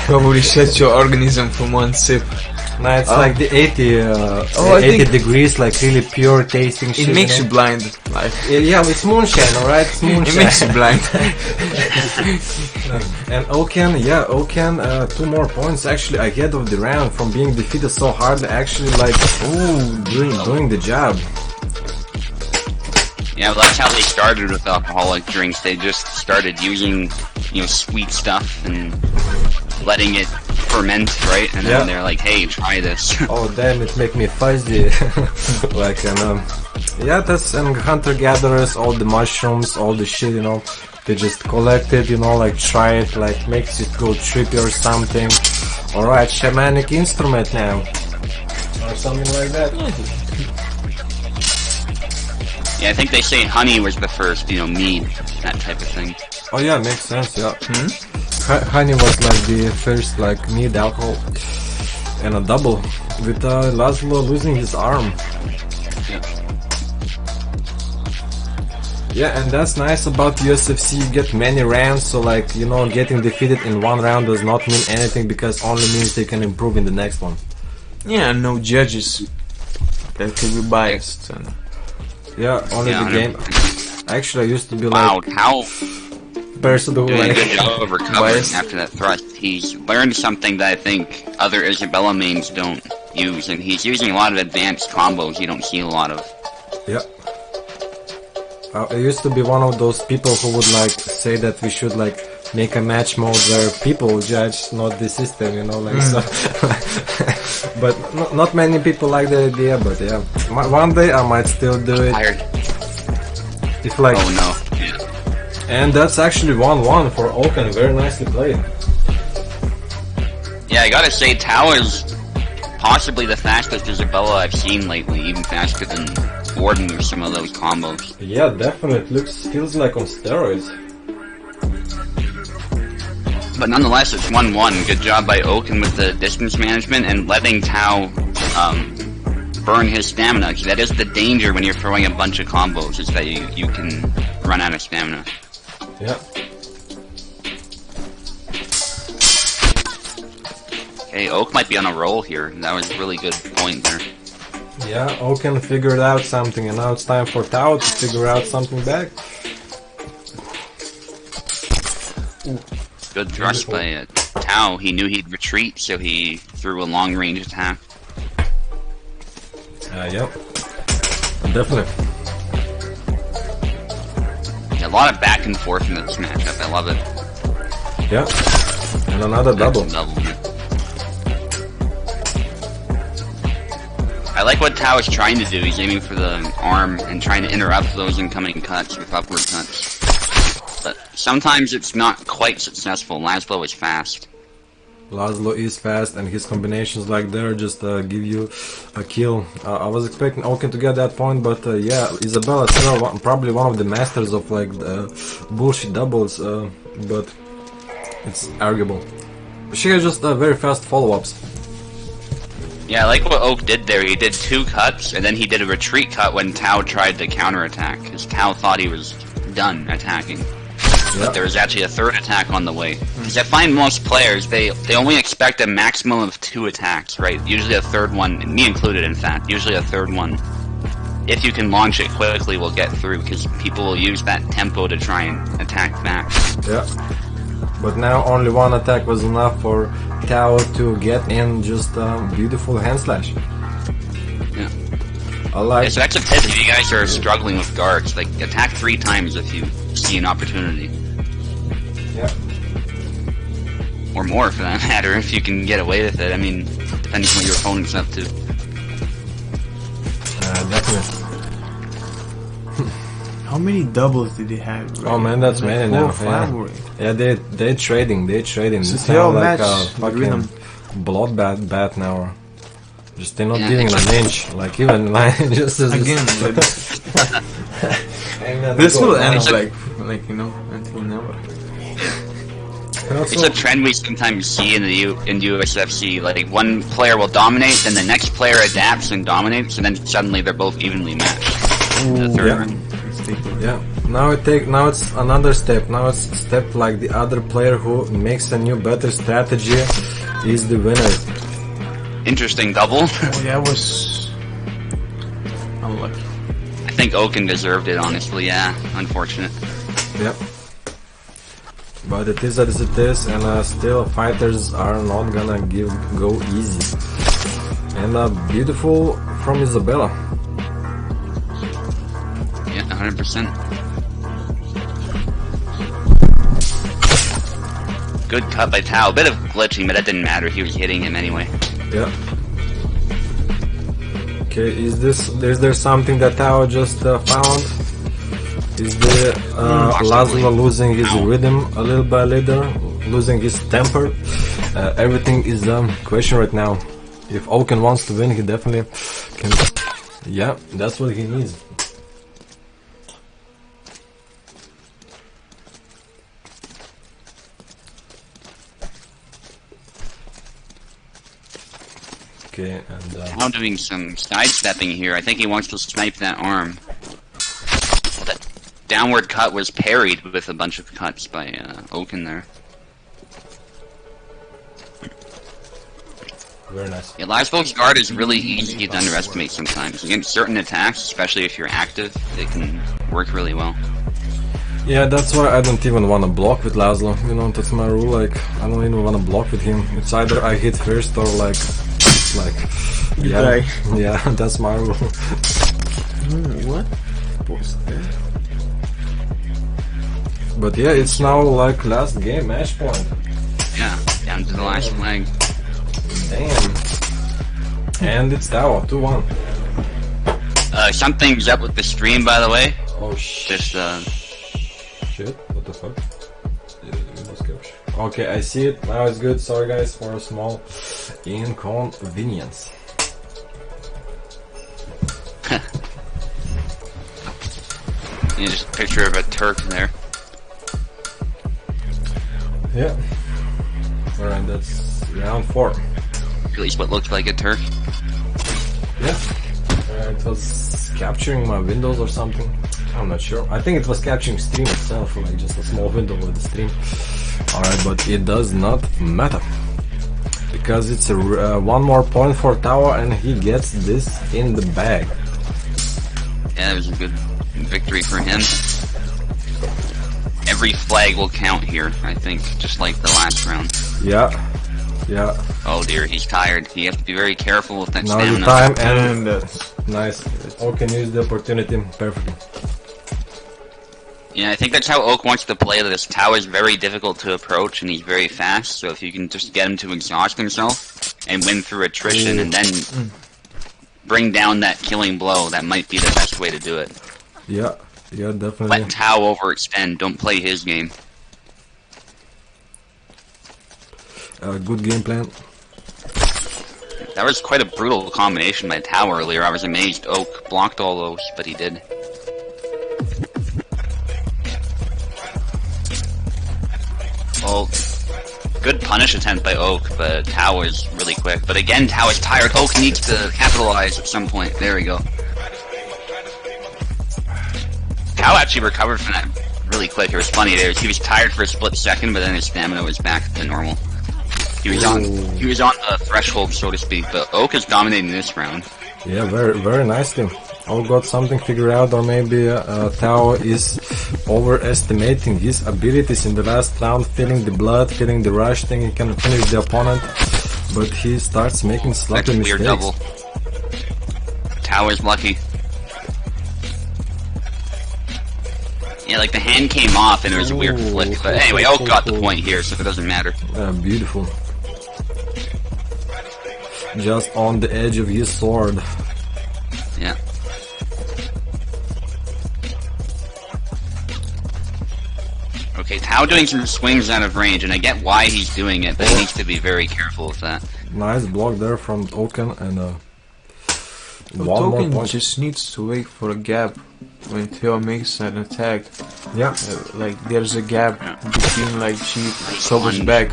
Probably shut your organism from one sip. No, it's like the 80 degrees, like really pure tasting shit. It makes you know? blind. Like Yeah, it's moonshine, alright? It's moonshine. it makes you blind. And Okan, 2 more points actually ahead of the round from being defeated so hard, actually like, doing the job. Yeah, well, that's how they started with alcoholic drinks. They just started using, sweet stuff and letting it ferment, right? And then they're like, hey, try this. Oh damn, it make me fuzzy. Like, that's, and hunter-gatherers, all the mushrooms, all the shit, they just collect it, like try it, like makes it go trippy or something. Alright, shamanic instrument now. Or something like that. Yeah, I think they say honey was the first, mead, that type of thing. Oh yeah, makes sense, yeah. Honey was like the first like mead alcohol. And a double, with Laszlo losing his arm. Yeah, and that's nice about USFC, you get many rounds, so like, getting defeated in 1 round does not mean anything, because only means they can improve in the next one. Yeah, no judges that could be biased. And Yeah, only the game. Actually, I used to be Wow, like Tao person who doing a like good job of recovering after that thrust. He's learned something that I think other Isabella mains don't use, and he's using a lot of advanced combos you don't see a lot of. Yeah. I used to be one of those people who would like say that we should like make a match mode where people judge, not the system, so. But not many people like the idea, but yeah. One day I might still do it. Tired. If like. Oh no. Yeah. And that's actually 1-1 for Okan, very nicely played. Yeah, I gotta say, Tao is possibly the fastest Isabella I've seen lately, even faster than Gordon with some of those combos. Yeah, definitely. Feels like on steroids. But nonetheless, it's 1-1. Good job by Oaken with the distance management and letting Tao burn his stamina. That is the danger when you're throwing a bunch of combos, is that you can run out of stamina. Yeah. Hey, Oak might be on a roll here. That was a really good point there. Yeah, Okan figured out something, and now it's time for Tao to figure out something back. Good thrust by Tao. He knew he'd retreat, so he threw a long-range attack. Yep. Definitely. Yeah, a lot of back and forth in this matchup. I love it. Yeah. And another double. I like what Tao is trying to do. He's aiming for the arm and trying to interrupt those incoming cuts with upward cuts. But sometimes it's not quite successful. Laszlo is fast. Laszlo is fast, and his combinations like there just give you a kill. I was expecting Okan to get that point, but yeah, Isabella still probably one of the masters of like bullshit doubles, but it's arguable. She has just very fast follow-ups. Yeah, I like what Oak did there. He did 2 cuts, and then he did a retreat cut when Tao tried to counterattack, because Tao thought he was done attacking. But there was actually a 3rd attack on the way. Because I find most players, they only expect a maximum of 2 attacks, right? Usually a 3rd one, me included in fact, usually a 3rd one, if you can launch it quickly, will get through, because people will use that tempo to try and attack back. Yeah. But now only 1 attack was enough for Tao to get in just a beautiful hand slash. Yeah. I like. Yeah, so that's a tip if you guys are struggling with guards. Like, attack 3 times if you see an opportunity. Yeah. Or more, for that matter, if you can get away with it. I mean, depending on what your opponent's up to. Definitely. How many doubles did he have? Right? Oh man, that's many now. Yeah, they trading. This your now like match, a fucking bloodbath now. Just they're not giving an inch. Like even like just as again. This will end like you know until never. It's a trend we sometimes see in USFC. Like one player will dominate, then the next player adapts and dominates, and then suddenly they're both evenly matched. The third round. Yeah. Now it's another step. Now it's a step like the other player who makes a new better strategy is the winner. Interesting double. That was unlucky. I think Oaken deserved it, honestly. Yeah, unfortunate. Yep. But it is as it is, and still fighters are not gonna go easy. And beautiful from Isabella. Yeah, 100%. Good cut by Tao. A bit of glitching, but that didn't matter. He was hitting him anyway. Yeah. Okay, is there something that Tao just found? Is the Laszlo losing his rhythm a little by little, losing his temper? Everything is question right now. If Oaken wants to win, he definitely can. Yeah, that's what he needs. Okay, and Now doing some sidestepping here. I think he wants to snipe that arm. Well, that downward cut was parried with a bunch of cuts by Oaken there. very nice. Yeah, Laszlo's guard is really easy to underestimate sometimes. Against certain attacks, especially if you're active, it can work really well. Yeah, that's why I don't even want to block with Laszlo. You know, that's my rule. Like, I don't even want to block with him. It's either I hit first or like, yeah, yeah, that's my rule. What? But yeah, it's now like last game, match point. Yeah, down to the last flag. Damn. And it's Tao, 2-1. Something's up with the stream, by the way. Oh shit. Just, Shit, what the fuck? Okay, I see it. Now it's good. Sorry guys for a small inconvenience. just a picture of a Turk there. Yeah. Alright, that's round 4. At least what looks like a Turk. Yeah. It was capturing my windows or something. I'm not sure. I think it was capturing stream itself, like just a small window of the stream. Alright, but it does not matter. Because it's a, one more point for Tower and he gets this in the bag. Yeah, it was a good victory for him. Every flag will count here, I think, just like the last round. Yeah. Yeah. Oh dear, he's tired. He has to be very careful with that Now stamina. the time and nice. Oak can use the opportunity perfectly. Yeah, I think that's how Oak wants to play this. Tao is very difficult to approach and he's very fast, so if you can just get him to exhaust himself and win through attrition and then bring down that killing blow, that might be the best way to do it. Yeah, yeah, definitely. Let Tao overextend, don't play his game. Good game plan. That was quite a brutal combination by Tao earlier. I was amazed Oak blocked all those, but he did. Well, good punish attempt by Oak, but Tao is really quick. But again, Tao is tired. Oak needs to capitalize at some point. There we go. Tao actually recovered from that really quick. It was funny. He was tired for a split second, but then his stamina was back to normal. He was on the threshold, so to speak. But Oak is dominating this round. Yeah, very nicely. Oak got something figured out, or maybe Tao is overestimating his abilities in the last round, feeling the blood, feeling the rush, thinking he can finish the opponent, but he starts making sloppy That's a weird mistakes. double. Tower's lucky. Yeah, like the hand came off and it was a weird flick. But anyway, Oak got the point here, so it doesn't matter. Beautiful. Just on the edge of his sword. Yeah. Okay, Tao doing some swings out of range, and I get why he's doing it, but he needs to be very careful with that. Nice block there from Token, and one more Token point. just needs to wait for a gap when Theo makes an attack. Yeah. Like there's a gap between like she covers back.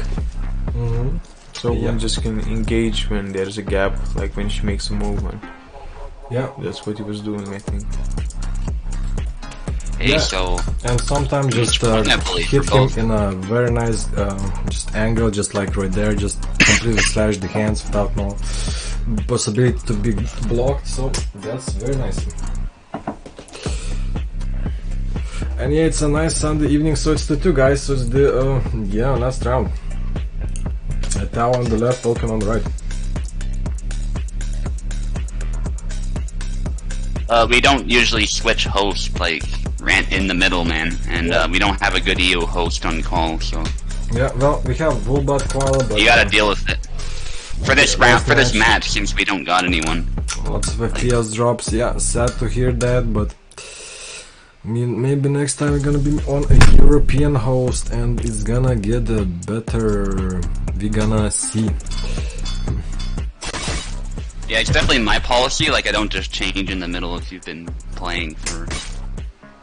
Mm-hmm. So one just can engage when there's a gap, like when she makes a movement. Yeah. That's what he was doing, I think. Hey, Yeah. so And sometimes just Definitely hit for him both. in a very nice just angle, just like right there, just completely slash the hands without no possibility to be blocked. So that's very nice. And yeah, it's a nice Sunday evening. So it's the two guys. So it's the last round. Tao on the left, Token on the right. we don't usually switch hosts like Rant in the middle, man, and we don't have a good EU host on call, so Yeah, well, we have Vulbat Koala, but you gotta deal with it. For this round, for this match. match, since we don't got anyone. Lots of FPS drops. Yeah, sad to hear that, but I mean, maybe next time we're gonna be on a European host and it's gonna get better. We're gonna see. Yeah, it's definitely my policy. Like, I don't just change in the middle if you've been playing for.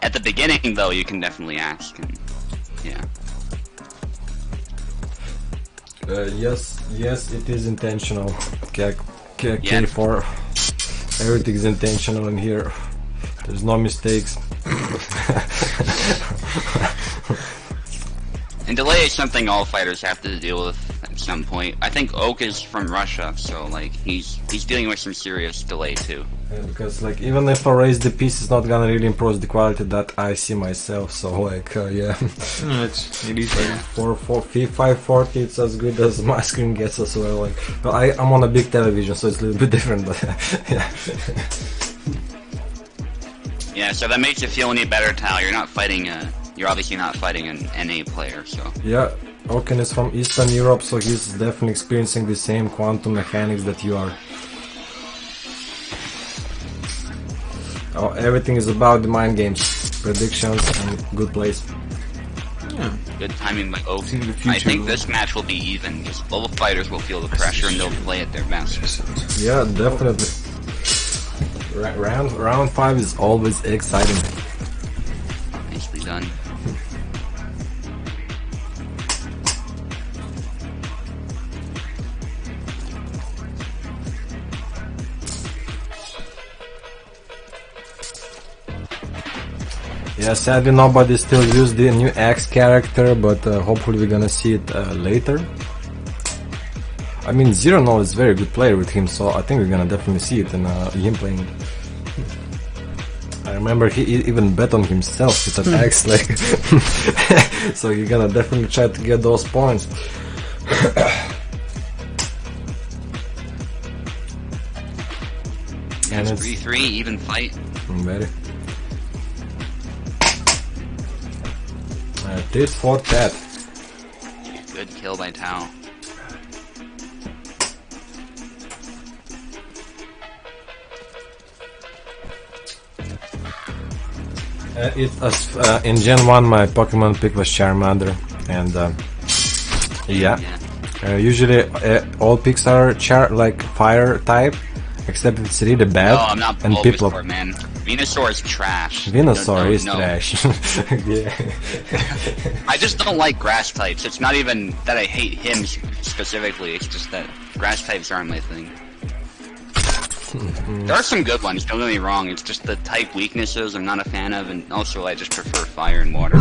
At the beginning, though, you can definitely ask. And, yeah. Yes, it is intentional. Yeah. K4. Everything is intentional in here. There's no mistakes. And delay is something all fighters have to deal with at some point. I think Oak is from Russia, so like he's dealing with some serious delay too. Because like even if I raise the piece, it's not gonna really improve the quality that I see myself. So like yeah, No, it is like 540, it's as good as my screen gets as well. Like, well, I'm on a big television, so it's a little bit different, but yeah. Yeah, so that makes you feel any better, Tal. You're obviously not fighting an NA player, so. Yeah, Oken is from Eastern Europe, so he's definitely experiencing the same quantum mechanics that you are. Oh, everything is about the mind games, predictions, and good plays. yeah. Good timing by Oak. In the I future, think this match will be even, because both fighters will feel the pressure and they'll play at their best. Yeah, definitely. Round 5 is always exciting. Nicely done. Yeah, sadly nobody still used the new X character, but hopefully we're gonna see it later. I mean, Zero No is a very good player with him, so I think we're gonna definitely see it in him playing it. I remember he even bet on himself with an X, like, so you're gonna definitely try to get those points. And It's it's 3-3, even fight. very. Tit for tat. Good kill by Tao. In Gen 1 my Pokemon pick was Charmander, and yeah. Usually all picks are fire type, except if it's really bad. No, I'm not and people. Bulbasaur, man. Venusaur is trash. Venusaur is No. trash. Yeah. I just don't like grass types. It's not even that I hate him specifically. It's just that grass types aren't my thing. There are some good ones, don't get me wrong. It's just the type weaknesses I'm not a fan of, and also I just prefer fire and water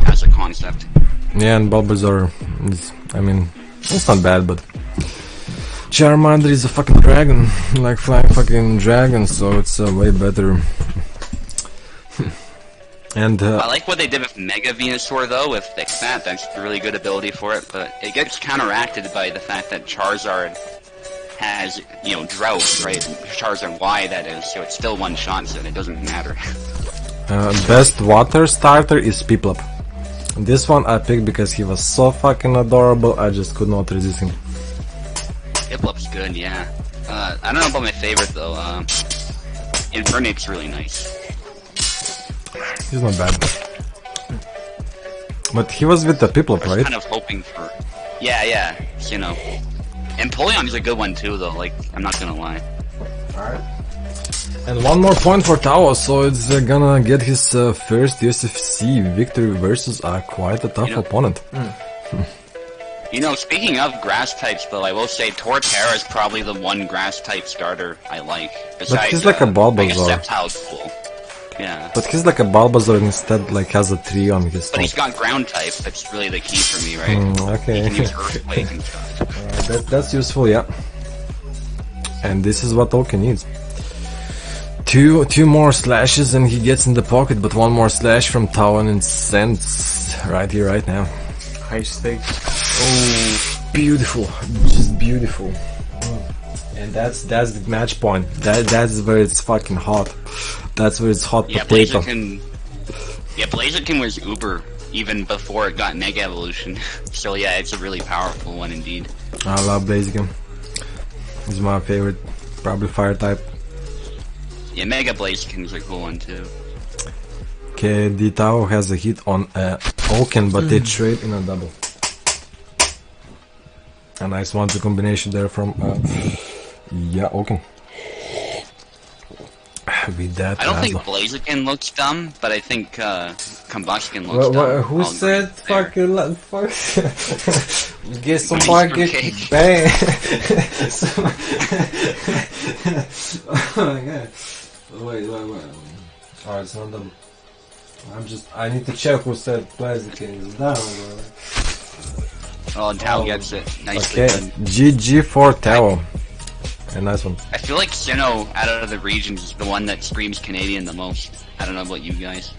as a concept. Yeah, and Bulbasaur is, I mean, it's not bad, but Charmander is a fucking dragon, like flying fucking dragon, so it's way better. And I like what they did with Mega Venusaur though, with Xat. That's a really good ability for it, but it gets counteracted by the fact that Charizard has, Drought, right? Charizard Y, that is, so it's still one shot, so it doesn't matter. best water starter is Piplup. This one I picked because he was so fucking adorable, I just could not resist him. Piplup's good, yeah. I don't know about my favorite though. Infernape's really nice. He's not bad. But he was with the Piplup, I was right? kind of hoping for... Yeah, And Empoleon's a good one too, though, like, I'm not gonna lie. Alright. And one more point for Tao, so it's gonna get his first Usfc victory versus quite a tough opponent. Speaking of grass types, though, I will say Torterra is probably the one grass type starter I like. Besides, But he's like a Bulbasaur. I guess Sceptile's cool. Yeah. But he's like a Bulbasaur instead, like has a 3 on his But top. he's got ground type, that's really the key for me, right? Okay. He can use Earthquake and stuff. That's useful, yeah. And this is what Oki needs. Two more slashes and he gets in the pocket, but one more slash from Tao and sends right here, right now. High stakes. Oh, beautiful, just beautiful. And that's the match point. That's where it's fucking hot. That's where it's hot potato. Blaziken was uber even before it got Mega Evolution. So yeah, it's a really powerful one indeed. I love Blaziken. He's my favorite. Probably fire type. Yeah, Mega Blaziken's a cool one too. Okay, the Tao has a hit on Oaken, but they trade in a double. A nice one-two combination there from Oaken. With that, I don't think Blaziken looks dumb, but I think Combustion looks dumb. Who I'll said agree there. fuck? Get some Ice bucket, cake. bang! Oh my god! Wait. Oh, it's not double. I need to check who said Blaziken is down. Oh, and Tao gets it. Nicely Okay, done. GG for Tao. A nice one. I feel like Sinnoh, out of the regions, is the one that screams Canadian the most. I don't know about you guys.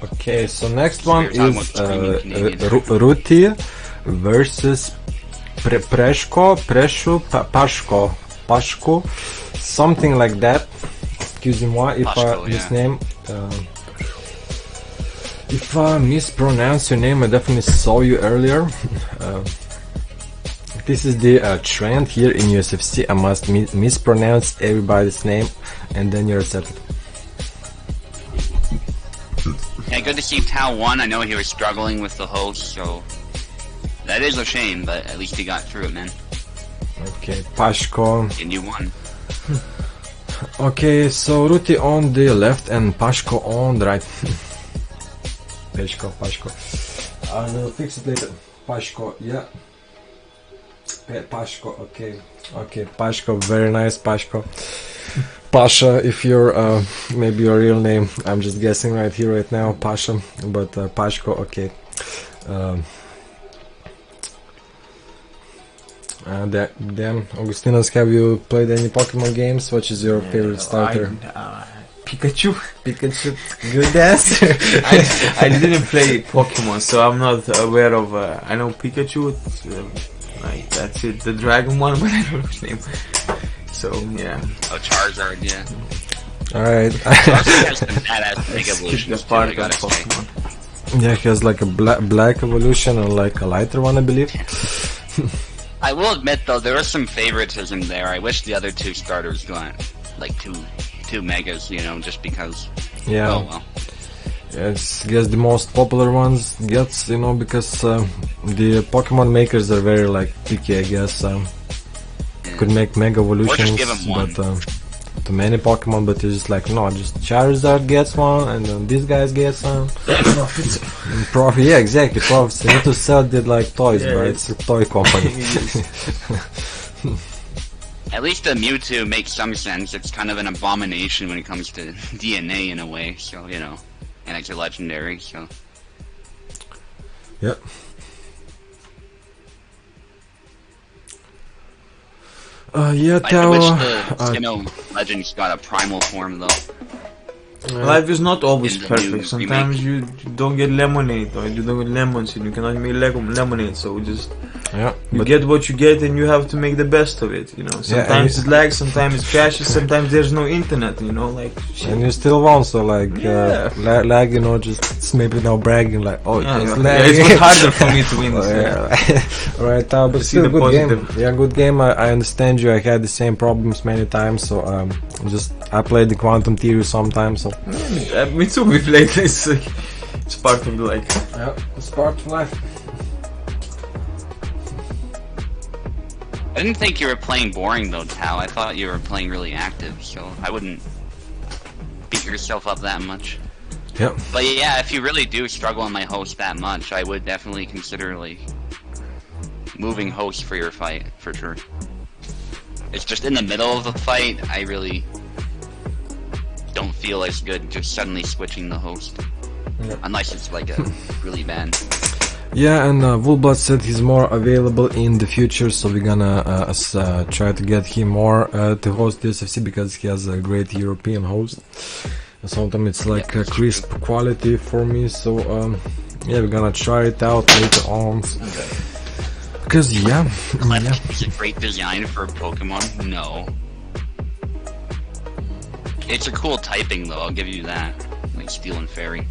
Okay, so next one We're talking is about screaming Canadian. Ruti versus Pashko, something like that. Excuse-moi if Pashko, this yeah. name. If I mispronounce your name, I definitely saw you earlier. This is the trend here in USFC. I must mispronounce everybody's name, and then you're accepted. Yeah, good to see Tao won. I know he was struggling with the host, so that is a shame, but at least he got through it, man. Okay, Pashko. And you won. Okay, so Ruti on the left and Pashko on the right. Pashko. I will fix it later. Pashko, yeah. Pashko, okay. Okay, Pashko, very nice, Pashko. Pasha, if you're maybe your real name, I'm just guessing right here, right now, Pasha, but Pashko, okay. Damn, Augustinos, have you played any Pokemon games? What is your favorite starter? Pikachu. Pikachu, good answer. I didn't play Pokemon, so I'm not aware of. I know Pikachu. That's it. The dragon one, but I don't know his name. So yeah. Oh, Charizard, yeah. Alright. Charizard has some badass Mega Skip Evolutions the too, I part of gotta say. Pokemon. Yeah, he has like a black evolution and like a lighter one, I believe. I will admit though, there was some favoritism there. I wish the other two starters got like two megas, just because. Yeah. Oh well. It's, I guess the most popular ones gets, because the Pokemon makers are very like picky, I guess. Could make Mega Evolutions, give 'em one. but too many Pokemon, but it's just like, no, just Charizard gets one, and then these guys get some. And profit, yeah, exactly, profits. They need to sell it like toys, Yeah, but it's a toy company. At least the Mewtwo makes some sense. It's kind of an abomination when it comes to DNA in a way, so and it's a legendary, so. Yep. Yeah, I wish Legend's got a primal form though. Life is not always In the perfect. new Sometimes you don't get lemonade, or you don't get lemons, and you cannot make lemonade. So just you get what you get, and you have to make the best of it. You know, sometimes it lags, sometimes it crashes, sometimes there's no internet. You know, like shit. And you still want, so like lag, you know, just maybe now bragging like, oh, it's lagging. It was harder for me to win. Right, but still good game. Yeah, good game. I understand you. I had the same problems many times, so I played the Quantum Theory sometimes. So me too. We played this. It's part of the like. Yeah, it's part of life. I didn't think you were playing boring though, Tao. I thought you were playing really active, so I wouldn't beat yourself up that much. Yep. But yeah, if you really do struggle on my host that much, I would definitely consider like moving host for your fight, for sure. It's just in the middle of the fight, I really don't feel as good just suddenly switching the host. Yep. Unless it's like a really bad. Yeah, and Woolblood said he's more available in the future, so we're gonna try to get him more to host the Usfc because he has a great European host. Sometimes it's like a crisp quality for me, so yeah, we're gonna try it out later on. Because yeah, Is it great design for Pokemon? No. It's a cool typing though, I'll give you that. Like Steel and Fairy.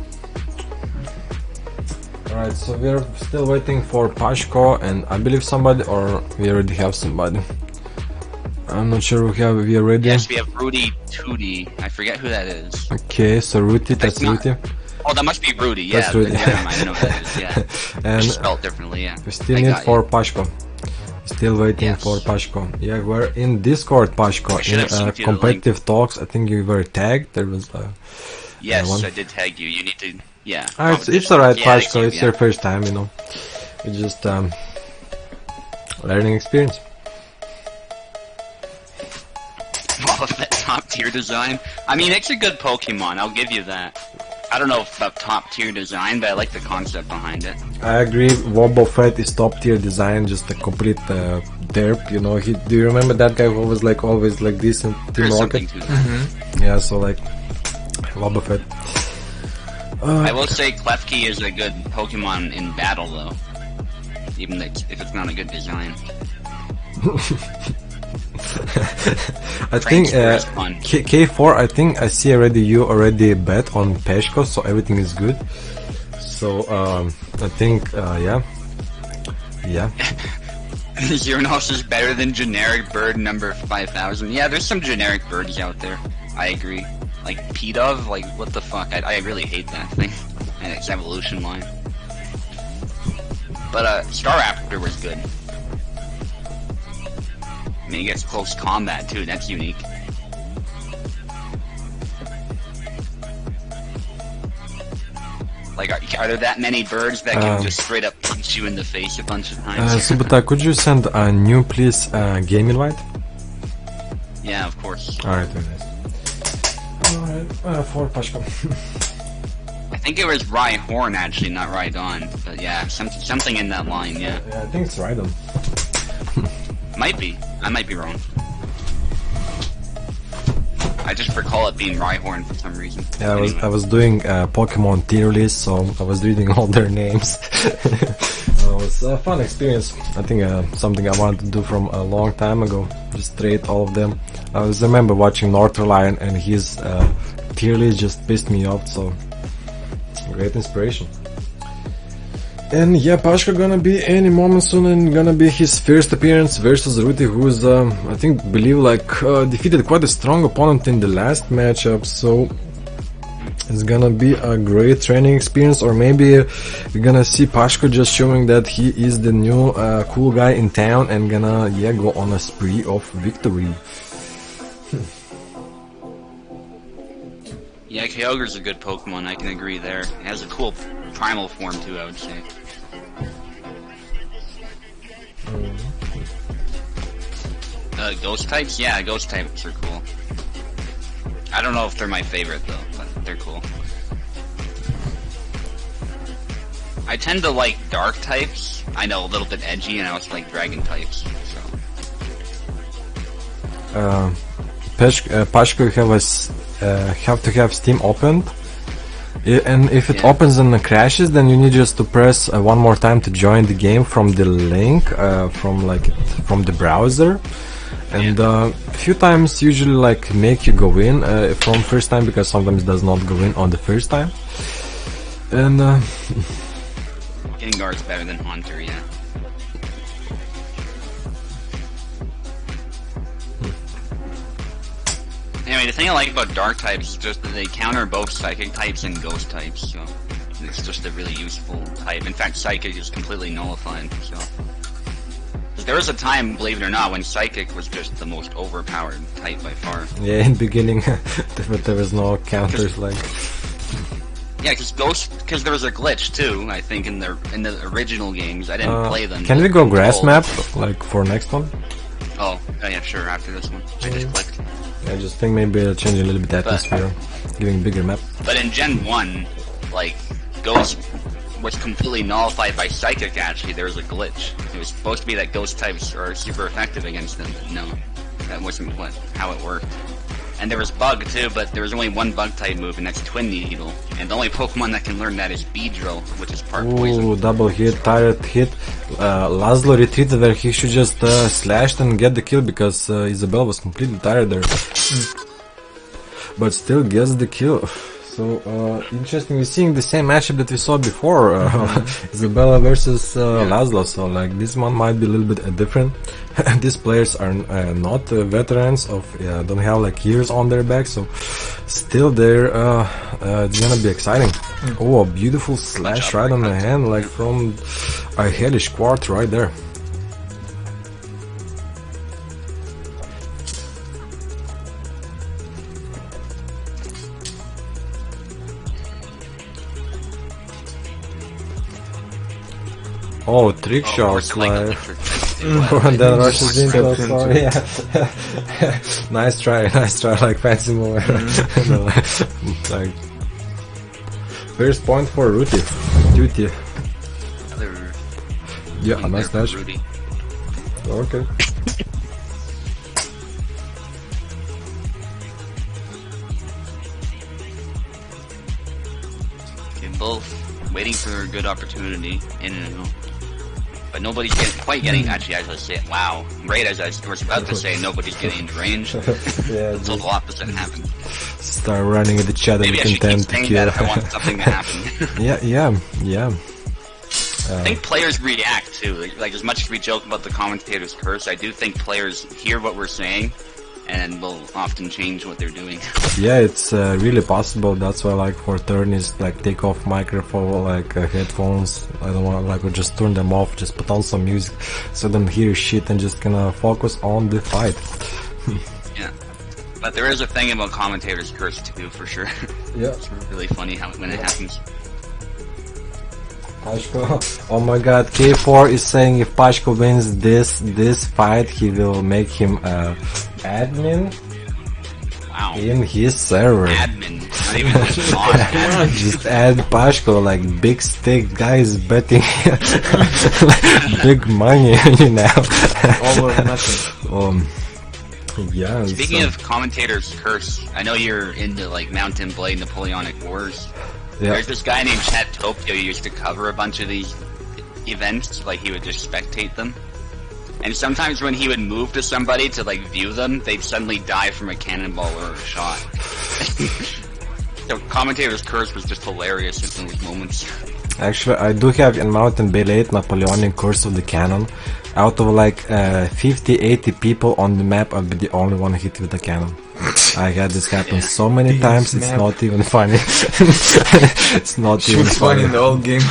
Alright, so we're still waiting for Pashko and I believe somebody, or we already have somebody. I'm not sure we are ready. Yes, we have Rudy Tootie. I forget who that is. Okay, so Rudy, that's Rudy. Oh, that must be Rudy, yeah. That's Rudy. Yeah, I know who that is, yeah. And Just spelled differently, yeah. we still need for Pashko. Still waiting for Pashko. Yeah, we're in Discord, Pashko. In competitive talks, I think you were tagged. There was yes, one. I did tag you. You need to, yeah. It's alright, Pashko. It's your first time, you know. It's just learning experience. Well, that top tier design. I mean, it's a good Pokemon. I'll give you that. I don't know about top tier design, but I like the concept behind it. I agree. Wobbuffet is top tier design, just a complete derp. You know, do you remember that guy who was like always like this in Team Rocket? Yeah, so like Wobbuffet. I will say Klefki is a good Pokemon in battle, though, even if it's not a good design. I think K4, I think I see already you already bet on Peshko, so everything is good. So I think yeah. Xeranos is better than generic bird number 5000. Yeah, there's some generic birds out there. I agree. Like P-Dove, like what the fuck? I really hate that thing and its evolution line. But Staraptor was good. I mean, he gets close combat too, that's unique. Like, are there that many birds that can just straight up punch you in the face a bunch of times? Subota, could you send a new, please, game invite? Yeah, of course. Alright, very nice. Alright, for Pashko. I think it was Rhyhorn actually, not Rhydon. But yeah, something in that line, yeah. Yeah, I think it's Rhydon. Might be. I might be wrong. I just recall it being Rhyhorn for some reason. Yeah, I was doing Pokemon tier list, so I was reading all their names. It was a fun experience. I think something I wanted to do from a long time ago. Just trade all of them. I remember watching Northerlion and his tier list just pissed me off, so great inspiration. And yeah, Pashko gonna be any moment soon, and gonna be his first appearance versus Ruti, who's I think defeated quite a strong opponent in the last matchup. So it's gonna be a great training experience, or maybe we're gonna see Pashko just showing that he is the new cool guy in town and gonna go on a spree of victory. Yeah, Kyogre's a good Pokemon, I can agree there. It has a cool primal form too, I would say. Ghost types? Yeah, ghost types are cool. I don't know if they're my favorite though, but they're cool. I tend to like dark types. I know, a little bit edgy, and I also like dragon types, so. Pashko have to have Steam opened, and if it opens and crashes, then you need just to press one more time to join the game from the link from the browser, and a few times usually like make you go in from first time, because sometimes it does not go in on the first time, and Getting guards better than Haunter, yeah. Anyway, the thing I like about dark types is just that they counter both psychic types and ghost types, so it's just a really useful type. In fact, psychic is completely nullified, so. There was a time, believe it or not, when psychic was just the most overpowered type by far. yeah, in the beginning there was no counters like. Yeah, because there was a glitch too. I think in the original games, I didn't play them. Can we go grass map like for next one? Oh, yeah, sure. After this one, I just clicked. I just think maybe it'll change a little bit atmosphere, giving bigger map. But in Gen 1, like, Ghost was completely nullified by Psychic, actually. There was a glitch. It was supposed to be that Ghost types are super effective against them. No, that wasn't how it worked. And there was Bug, too, but there was only one Bug type move, and that's Twin Needle. And the only Pokemon that can learn that is Beedrill, which is part poison. Ooh, double hit, tired hit. Laszlo retreated where he should just slash and get the kill, because Isabel was completely tired there. But still gets the kill. So, interesting, we're seeing the same matchup that we saw before, Isabella versus Laszlo, so like this one might be a little bit different. These players are not veterans of, don't have like years on their back, so still they're it's gonna be exciting. Oh, a beautiful slash right on the hand, like from a hellish quart right there. Oh, trick shots, like then rushes into, so yeah. Nice try, like fancy move. Like, first point for Ruti. Duty. Yeah, nice dash. Okay. Okay, both waiting for a good opportunity in and out. But nobody's quite getting, actually, as I say, wow. Right as I was about to say, nobody's getting into range. Yeah, so the opposite happened. Start running at the chat and content to kill. That if I want something to happen. yeah. I think players react too. Like as much as we joke about the commentator's curse, I do think players hear what we're saying and will often change what they're doing. Yeah, it's really possible. That's why, like, for turnies, like, take off microphone, like, headphones. I don't want, like, we just turn them off, just put on some music so they don't hear shit and just gonna focus on the fight. Yeah, but there is a thing about commentators' curse too, for sure. Yeah. It's really funny when it happens. Pashko, oh my god, K4 is saying if Pashko wins this fight, he will make him admin in his server. Admin, not even just on. Just add Pashko, like big stick guys betting big money, you know. All or nothing. Yeah. Speaking of commentators' curse, I know you're into like Mountain Blade, Napoleonic Wars. Yeah. There's this guy named Chet Tokyo who used to cover a bunch of these events, like he would just spectate them. And sometimes when he would move to somebody to like view them, they'd suddenly die from a cannonball or a shot. So commentator's curse was just hilarious in those moments. Actually, I do have in Mountain Blade Napoleonic Curse of the Cannon. Out of like 50-80 people on the map, I'll be the only one hit with the cannon. I had this happen so many times, it's not even funny. It's not even funny. In the whole game.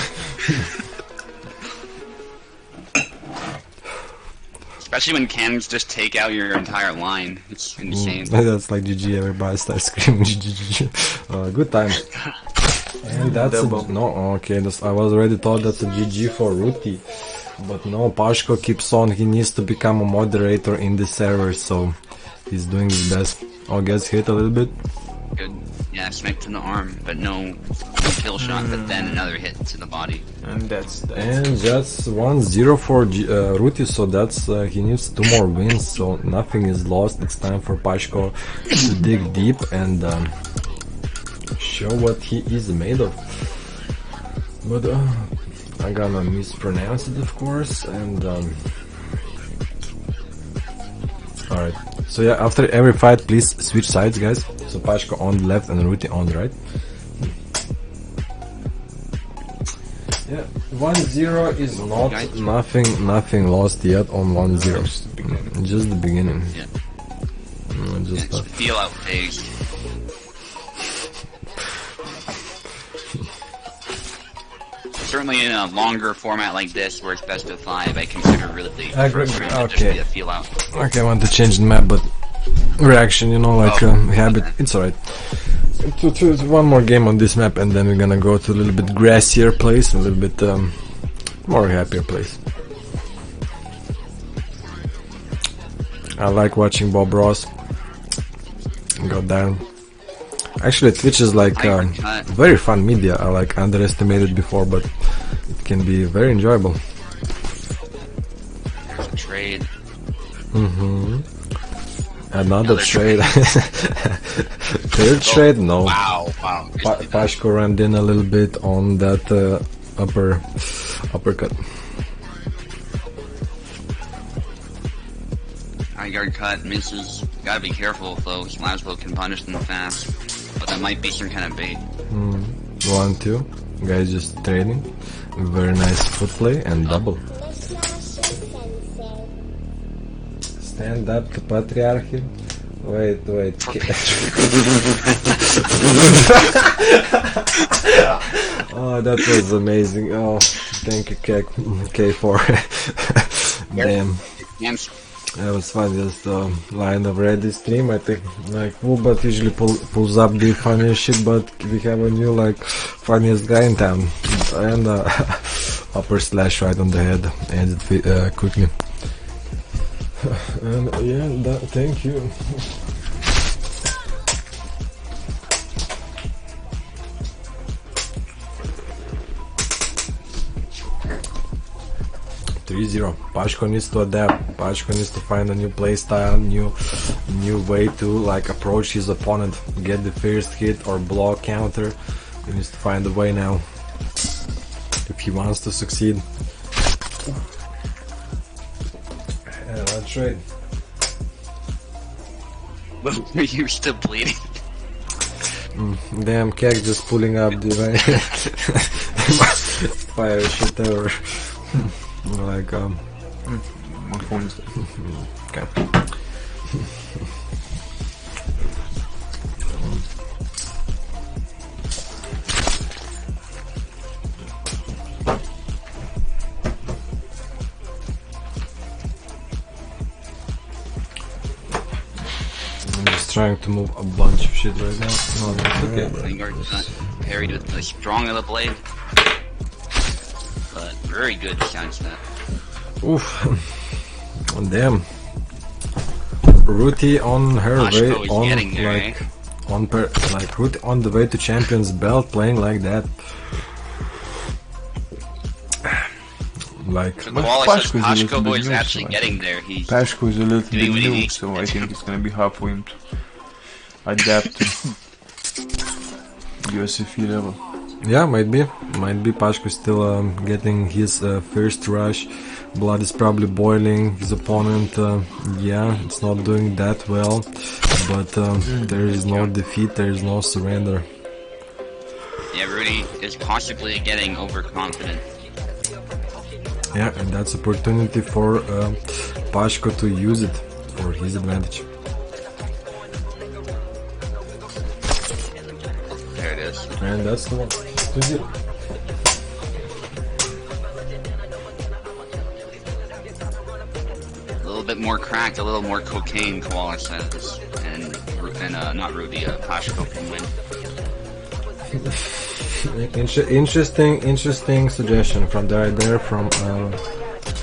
Especially when cannons just take out your entire line. It's insane. That's like GG, everybody starts screaming GG. Good time. And that's no, okay, I was already thought that's a GG for Ruti. But no, Pashko keeps on, he needs to become a moderator in the server, so he's doing his best. Oh, gets hit a little bit. Good. Yeah, smack to the arm, but no kill shot, but then another hit to the body. And that's And that's 1-0 for Ruti, so that's he needs 2 more wins, so nothing is lost. It's time for Pashko to dig deep and show what he is made of. But I'm gonna mispronounce it, of course, and alright. So yeah, after every fight, please switch sides, guys. So Pashko on the left and Ruti on the right. Yeah, 1-0 is not nothing lost yet on 1-0. Just the beginning. Yeah. Just It's a feel out phase. Certainly in a longer format like this, where it's best of 5, I consider really the first round to just be a feel out. Okay, I want to change the map, but reaction, you know, like habit. It's alright. To one more game on this map, and then we're gonna go to a little bit grassier place, a little bit more happier place. I like watching Bob Ross go down. Actually, Twitch is like very fun media. I like underestimated before, but it can be very enjoyable. There's a trade. Another trade. Third trade? No. Wow. Pashko rammed in a little bit on that uppercut. High guard cut, misses. Gotta be careful though, Laszlo can punish them fast. But that might be some kind of bait. 1-2. Guys just trading. Very nice foot play and double. Stand up to patriarchy. Wait. Oh, that was amazing. Oh, thank you, K4. Damn. That was fun, just line of ready stream. I think like Wubat usually pulls up the funniest shit, but we have a new like funniest guy in town, and upper slash right on the head, ends it quickly. And yeah, thank you. Pashko needs to adapt. Pashko needs to find a new playstyle, new way to like approach his opponent, get the first hit or block counter. He needs to find a way now if he wants to succeed. Yeah, that's right. You're still bleeding. Damn, Kek just pulling up the fire shit ever. Like my phone is okay. I'm just trying to move a bunch of shit right now. No, that's okay, bro. Parried with the strong of the blade. But very good chance that. Oof. Damn. Ruti on her way on there, like Ruti on the way to champion's belt, playing like that. Like so Pashko is actually getting there. Pashko is a little bit new, needs. so I think it's gonna be hard for him to adapt to USFE level. Yeah, might be. Pashko still getting his first rush. Blood is probably boiling. His opponent, yeah, it's not doing that well. But there is no defeat, there is no surrender. Yeah, Rudy is possibly getting overconfident. Yeah, and that's opportunity for Pashko to use it for his advantage. There it is. And that's the one. 2-0. A little bit more cracked, a little more cocaine, Koala says. And not Rudy, Pashko can win. Interesting suggestion from there from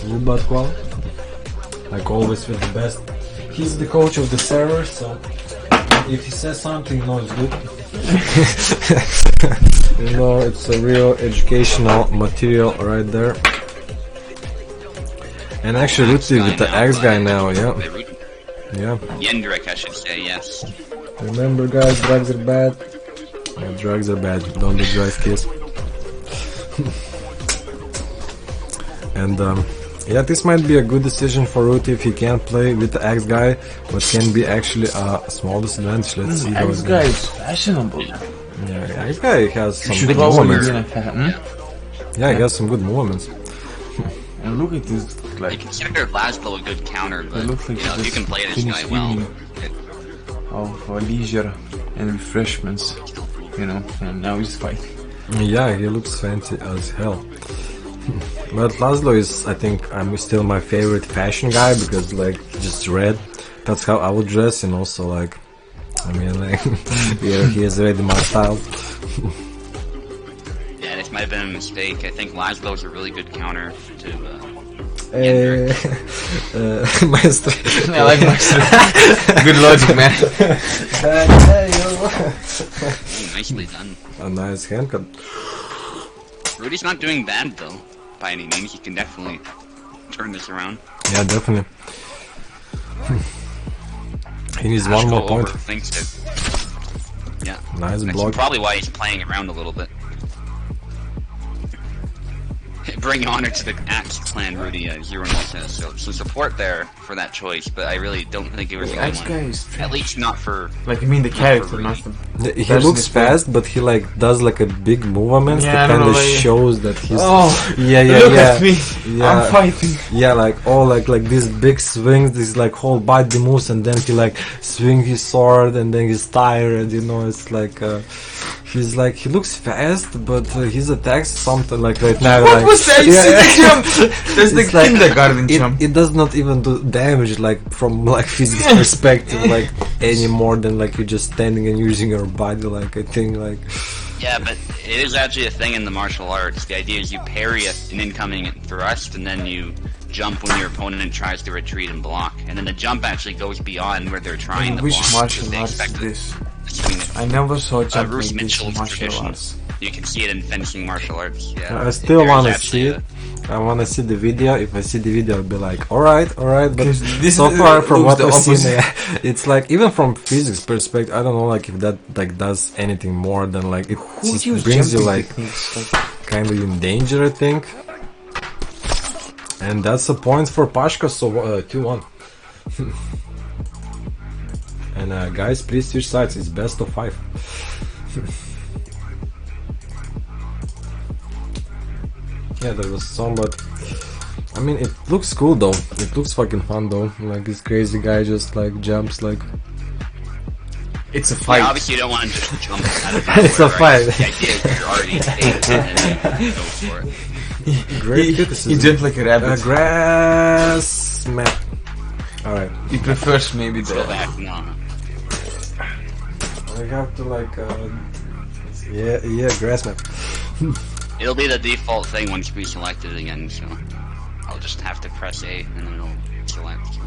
Lubat Koala. Like always with the best. He's the coach of the server, so if he says something, no, it's good. You know, it's a real educational material right there. And actually, Ruti with the X guy now, yeah. Yeah. Yendrik, I should say, yes. Remember, guys, drugs are bad. Yeah, drugs are bad. Don't do drugs, kids. And yeah, this might be a good decision for Ruti if he can't play with the X guy, but can be actually a small disadvantage. Let's see how X it guy goes. is fashionable. Yeah, X guy has some Should good probably movements. be in a Yeah, he has some good movements. And look at this, I like, consider Laszlo a good counter, but it looks like you know, if you can play this guy finished well, evening of leisure and refreshments, you know, and now he's fighting. Yeah, he looks fancy as hell. But Laszlo is, I think, I'm still my favorite fashion guy because, like, just red. That's how I would dress, and also, like, I mean, like, yeah, he is already my style. yeah, this might have been a mistake. I think Laszlo's a really good counter to Maestro. I like Maestro. Good logic, man. nicely done. A nice handcut. Rudy's not doing bad though, by any means. He can definitely turn this around. Yeah, definitely. He needs one more point. Thinks it. Yeah. Nice That's block. probably why he's playing around a little bit. Bring honor to the Axe clan, Rudy, 0 says. So some support there for that choice, but I really don't think it was the X one. guy is At least not for. like, I mean the character, not the. He person looks is playing. fast, but he like does like a big movement Yeah, I that don't kind of know, like- shows that he's. Oh, yeah, look yeah. at me! Yeah. I'm fighting. Yeah, like like these big swings, these like whole body moves, and then he like swing his sword, and then he's tired. You know, it's like he's like he looks fast, but his attacks something like right now. What like, was that? You see the jump? That's the It's like- kindergarten jump. it does not even do damage like from like physics perspective like any more than like you're just standing and using your body. Like I think like Yeah, but it is actually a thing in the martial arts. The idea is you parry an incoming thrust, and then you jump when your opponent tries to retreat and block. And then the jump actually goes beyond where they're trying to Which block. martial because they arts expect is this? to swing it. I never saw a jump Bruce like this in Mitchell's martial tradition. arts. You can see it in fencing martial arts. Yeah, I still There's want to actually see it. I want to see the video. If I see the video, I'll be like, alright. But 'Cause this so far from looks what the I've seen, opposite. yeah, it's like even from physics perspective, I don't know like if that like does anything more than like it Who just used brings you jumping like techniques? Like, kind of in danger, I think. And that's a point for Pashka, so 2-1. And guys, please switch sides. It's best of 5. Yeah, there was some, but I mean, it looks cool though. It looks fucking fun though. Like this crazy guy just like jumps like. it's a Yeah, fight. obviously you don't want to just jump out of It's a nowhere, right? fight. The idea is you're already safe and then you go for it. Great He criticism. jumped like a rabbit. Grass map. Alright. He prefers maybe Go the. back, no. We have to like. Yeah, grass map. It'll be the default thing once we select it again, so I'll just have to press A and then it'll select. So.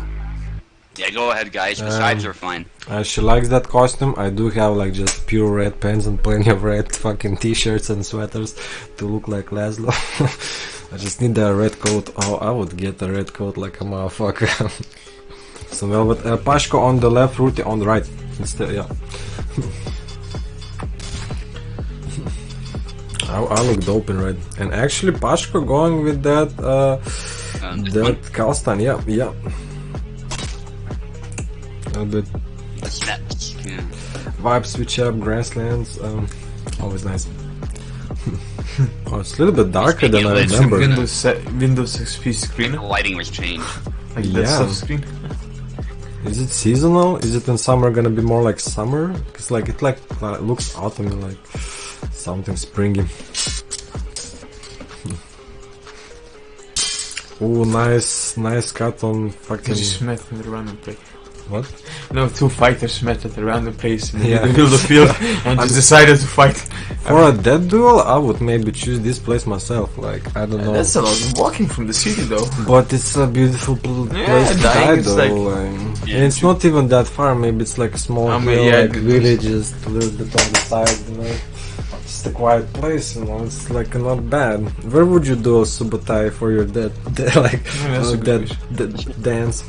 Yeah, go ahead, guys. The sides are fine. She likes that costume. I do have like just pure red pants and plenty of red fucking t-shirts and sweaters to look like Laszlo. I just need a red coat. Oh, I would get a red coat like a motherfucker. So well, but Pashko on the left, Ruti on the right. Instead, yeah. I look dope in red. And actually, Pashko going with that Kalstan. Yeah. A bit The steps, yeah. vibe switch up, grasslands, always nice. Oh, it's a little bit darker than I Speaking of remember. Windows XP screen. The lighting was changed. Like Yeah. that stuff screen. Is it seasonal? Is it in summer gonna be more like summer? Cause like it looks autumn, like something springy. Oh, nice cut on fucking. They just met in the random place. What? No, two fighters met at a random place in the Yeah. middle of the field and just decided to fight. For a dead duel, I would maybe choose this place myself. Like I don't know. That's a lot of walking from the city though. But it's a beautiful place to dying die is though. like- And it's not even that far. Maybe it's like a small hill, like villages, a little bit on the side, you know. Just a quiet place, you know. It's like not bad. Where would you do a subotai for your dead dance?